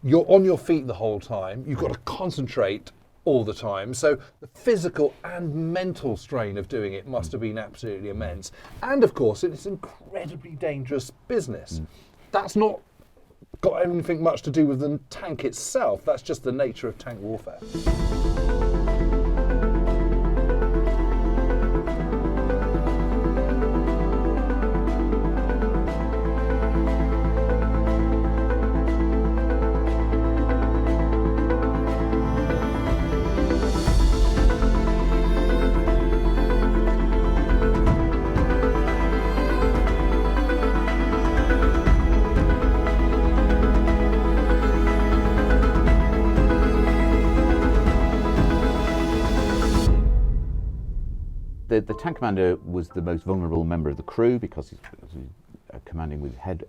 S1: You're on your feet the whole time. You've got to concentrate all the time. So the physical and mental strain of doing it must have been absolutely immense. And of course, it's an incredibly dangerous business. That's not got anything much to do with the tank itself. That's just the nature of tank warfare.
S6: The tank commander was the most vulnerable member of the crew because he's commanding with his head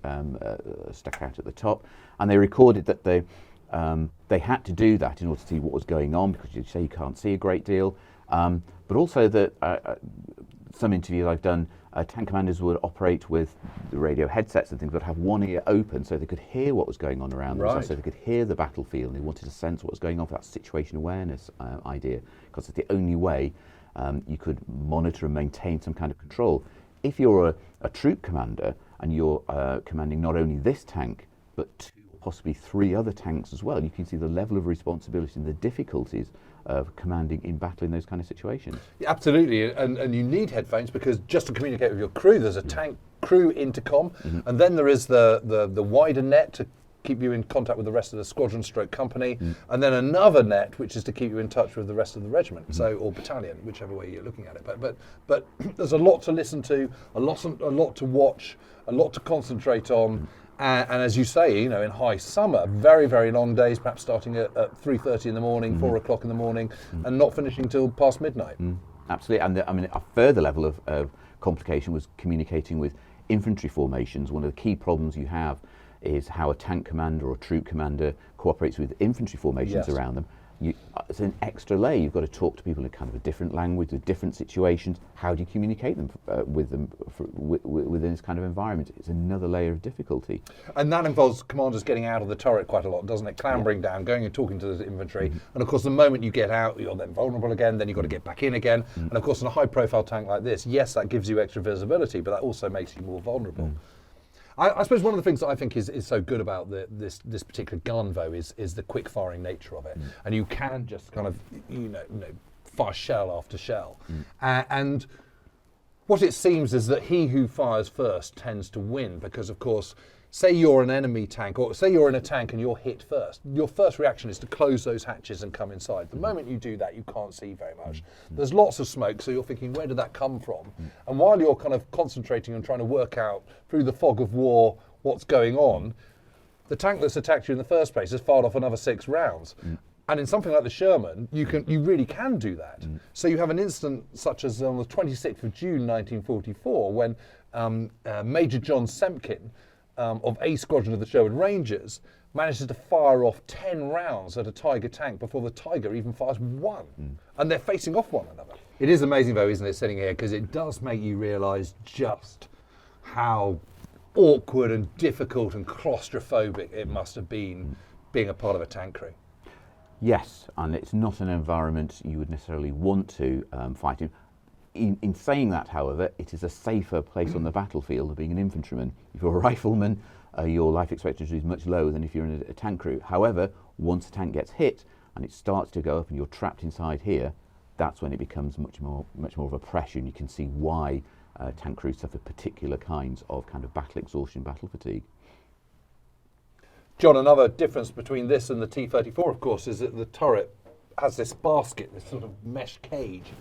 S6: stuck out at the top, and they recorded that they had to do that in order to see what was going on, because you say you can't see a great deal, but also that some interviews I've done, tank commanders would operate with the radio headsets and things, but have one ear open so they could hear what was going on around them,
S1: Right.
S6: so they could hear the battlefield, and they wanted to sense what was going on, for that situation awareness idea, because it's the only way you could monitor and maintain some kind of control. If you're a troop commander and you're commanding not only this tank, but 2 or possibly 3 other tanks as well, you can see the level of responsibility and the difficulties of commanding in battle in those kind of situations.
S1: Yeah, absolutely, and you need headphones because just to communicate with your crew, there's a tank crew intercom, and then there is the wider net to keep you in contact with the rest of the squadron stroke company, and then another net which is to keep you in touch with the rest of the regiment, so or battalion, whichever way you're looking at it. But there's a lot to listen to, a lot to watch, a lot to concentrate on. And as you say, you know, in high summer, very, very long days, perhaps starting at 3:30 in the morning, 4 o'clock in the morning, and not finishing till past midnight.
S6: Absolutely, and I mean, a further level of complication was communicating with infantry formations. One of the key problems you have is how a tank commander or troop commander cooperates with infantry formations
S1: Yes.
S6: around them. It's an extra layer. You've got to talk to people in kind of a different language, with different situations. How do you communicate with them within this kind of environment? It's another layer of difficulty.
S1: And that involves commanders getting out of the turret quite a lot, doesn't it? Clambering down, going and talking to the infantry. And of course, the moment you get out, you're then vulnerable again, then you've got to get back in again. And of course, in a high profile tank like this, yes, that gives you extra visibility, but that also makes you more vulnerable. I suppose one of the things that I think is so good about this particular gun, though, is the quick firing nature of it. And you can just kind of, you know, fire shell after shell. And what it seems is that he who fires first tends to win, because of course, say you're an enemy tank, or say you're in a tank and you're hit first, your first reaction is to close those hatches and come inside. The moment you do that, you can't see very much. There's lots of smoke, so you're thinking, where did that come from? And while you're kind of concentrating and trying to work out through the fog of war what's going on, the tank that's attacked you in the first place has fired off another 6 rounds. And in something like the Sherman, you really can do that. So you have an incident such as on the 26th of June 1944, when Major John Semkin of A Squadron of the Sherwood Rangers manages to fire off 10 rounds at a Tiger tank before the Tiger even fires 1. And they're facing off one another. It is amazing though, isn't it, sitting here, because it does make you realise just how awkward and difficult and claustrophobic it must have been being a part of a tank crew.
S6: Yes, and it's not an environment you would necessarily want to fight in. In saying that, however, it is a safer place on the battlefield than being an infantryman. If you're a rifleman, your life expectancy is much lower than if you're in a tank crew. However, once a tank gets hit and it starts to go up and you're trapped inside here, that's when it becomes much more of a pressure, and you can see why tank crews suffer particular kinds of kind of battle exhaustion, battle fatigue.
S1: John, another difference between this and the T-34, of course, is that the turret has this basket, this sort of mesh cage.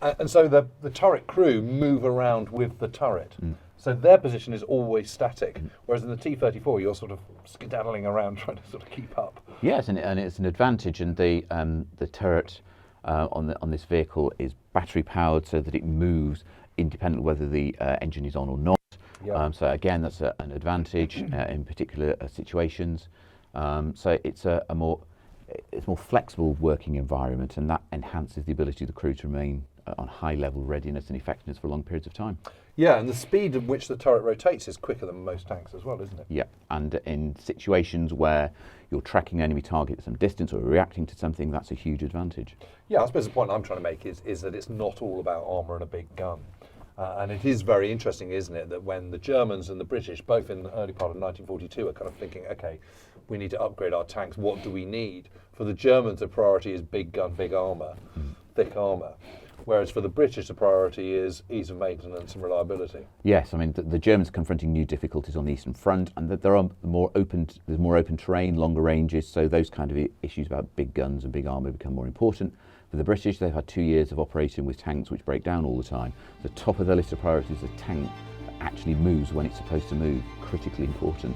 S1: And so the turret crew move around with the turret. So their position is always static, whereas in the T-34 you're sort of skedaddling around trying to sort of keep up.
S6: Yes, and it's an advantage, and the turret on this vehicle is battery powered, so that it moves independent of whether the engine is on or not.
S1: Yeah.
S6: So again, that's an advantage in particular situations. So it's more flexible working environment, and that enhances the ability of the crew to remain on high level readiness and effectiveness for long periods of time.
S1: Yeah, and the speed at which the turret rotates is quicker than most tanks as well, isn't it?
S6: Yeah, and in situations where you're tracking an enemy target at some distance or reacting to something, that's a huge advantage.
S1: Yeah, I suppose the point I'm trying to make is that it's not all about armour and a big gun. And it is very interesting, isn't it, that when the Germans and the British, both in the early part of 1942, are kind of thinking, okay, we need to upgrade our tanks, what do we need? For the Germans, the priority is big gun, big armour, thick armour. Whereas for the British, the priority is ease of maintenance and reliability.
S6: Yes, I mean the Germans are confronting new difficulties on the Eastern Front, and that there's more open terrain, longer ranges, so those kind of issues about big guns and big armour become more important. For the British, they've had 2 years of operating with tanks which break down all the time. The top of their list of priorities is a tank that actually moves when it's supposed to move, critically important.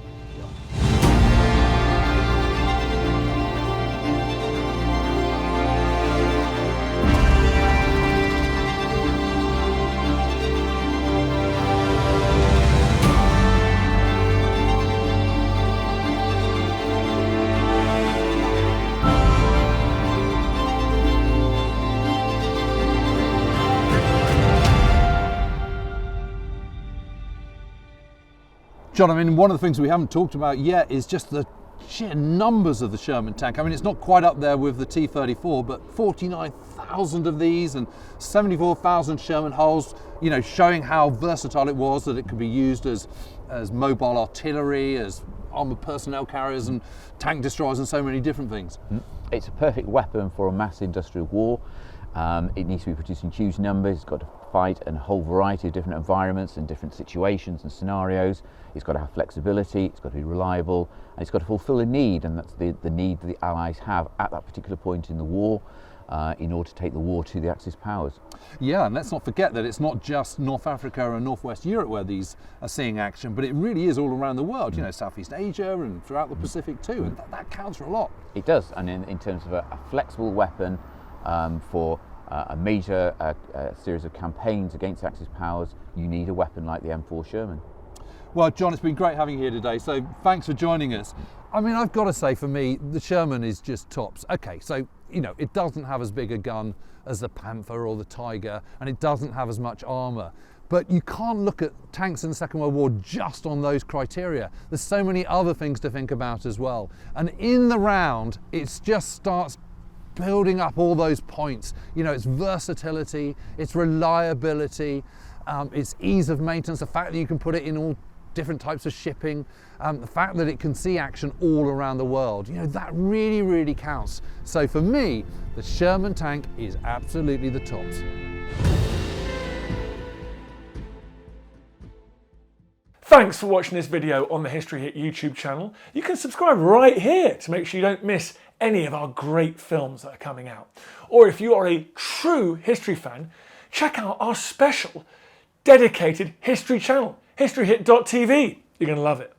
S1: John, I mean, one of the things we haven't talked about yet is just the sheer numbers of the Sherman tank. I mean, it's not quite up there with the T-34, but 49,000 of these and 74,000 Sherman hulls, you know, showing how versatile it was, that it could be used as mobile artillery, as armoured personnel carriers and tank destroyers and so many different things.
S6: It's a perfect weapon for a mass industrial war. It needs to be produced in huge numbers. It's got to fight in a whole variety of different environments and different situations and scenarios. It's got to have flexibility, it's got to be reliable, and it's got to fulfill a need, and that's the need that the Allies have at that particular point in the war in order to take the war to the Axis powers.
S1: Yeah, and let's not forget that it's not just North Africa and Northwest Europe where these are seeing action, but it really is all around the world, you know, Southeast Asia and throughout the Pacific too, and that counts for a lot.
S6: It does, and in terms of a flexible weapon for a major series of campaigns against Axis powers, you need a weapon like the M4 Sherman.
S1: Well, John, it's been great having you here today, so thanks for joining us. I mean, I've got to say, for me, the Sherman is just tops. Okay, so, you know, it doesn't have as big a gun as the Panther or the Tiger, and it doesn't have as much armour. But you can't look at tanks in the Second World War just on those criteria. There's so many other things to think about as well. And in the round, it just starts building up all those points. You know, its versatility, its reliability, its ease of maintenance, the fact that you can put it in all different types of shipping, the fact that it can see action all around the world, you know, that really, really counts. So for me, the Sherman tank is absolutely the tops.
S7: Thanks for watching this video on the History Hit YouTube channel. You can subscribe right here to make sure you don't miss any of our great films that are coming out. Or if you are a true history fan, check out our special dedicated history channel, historyhit.tv. You're going to love it.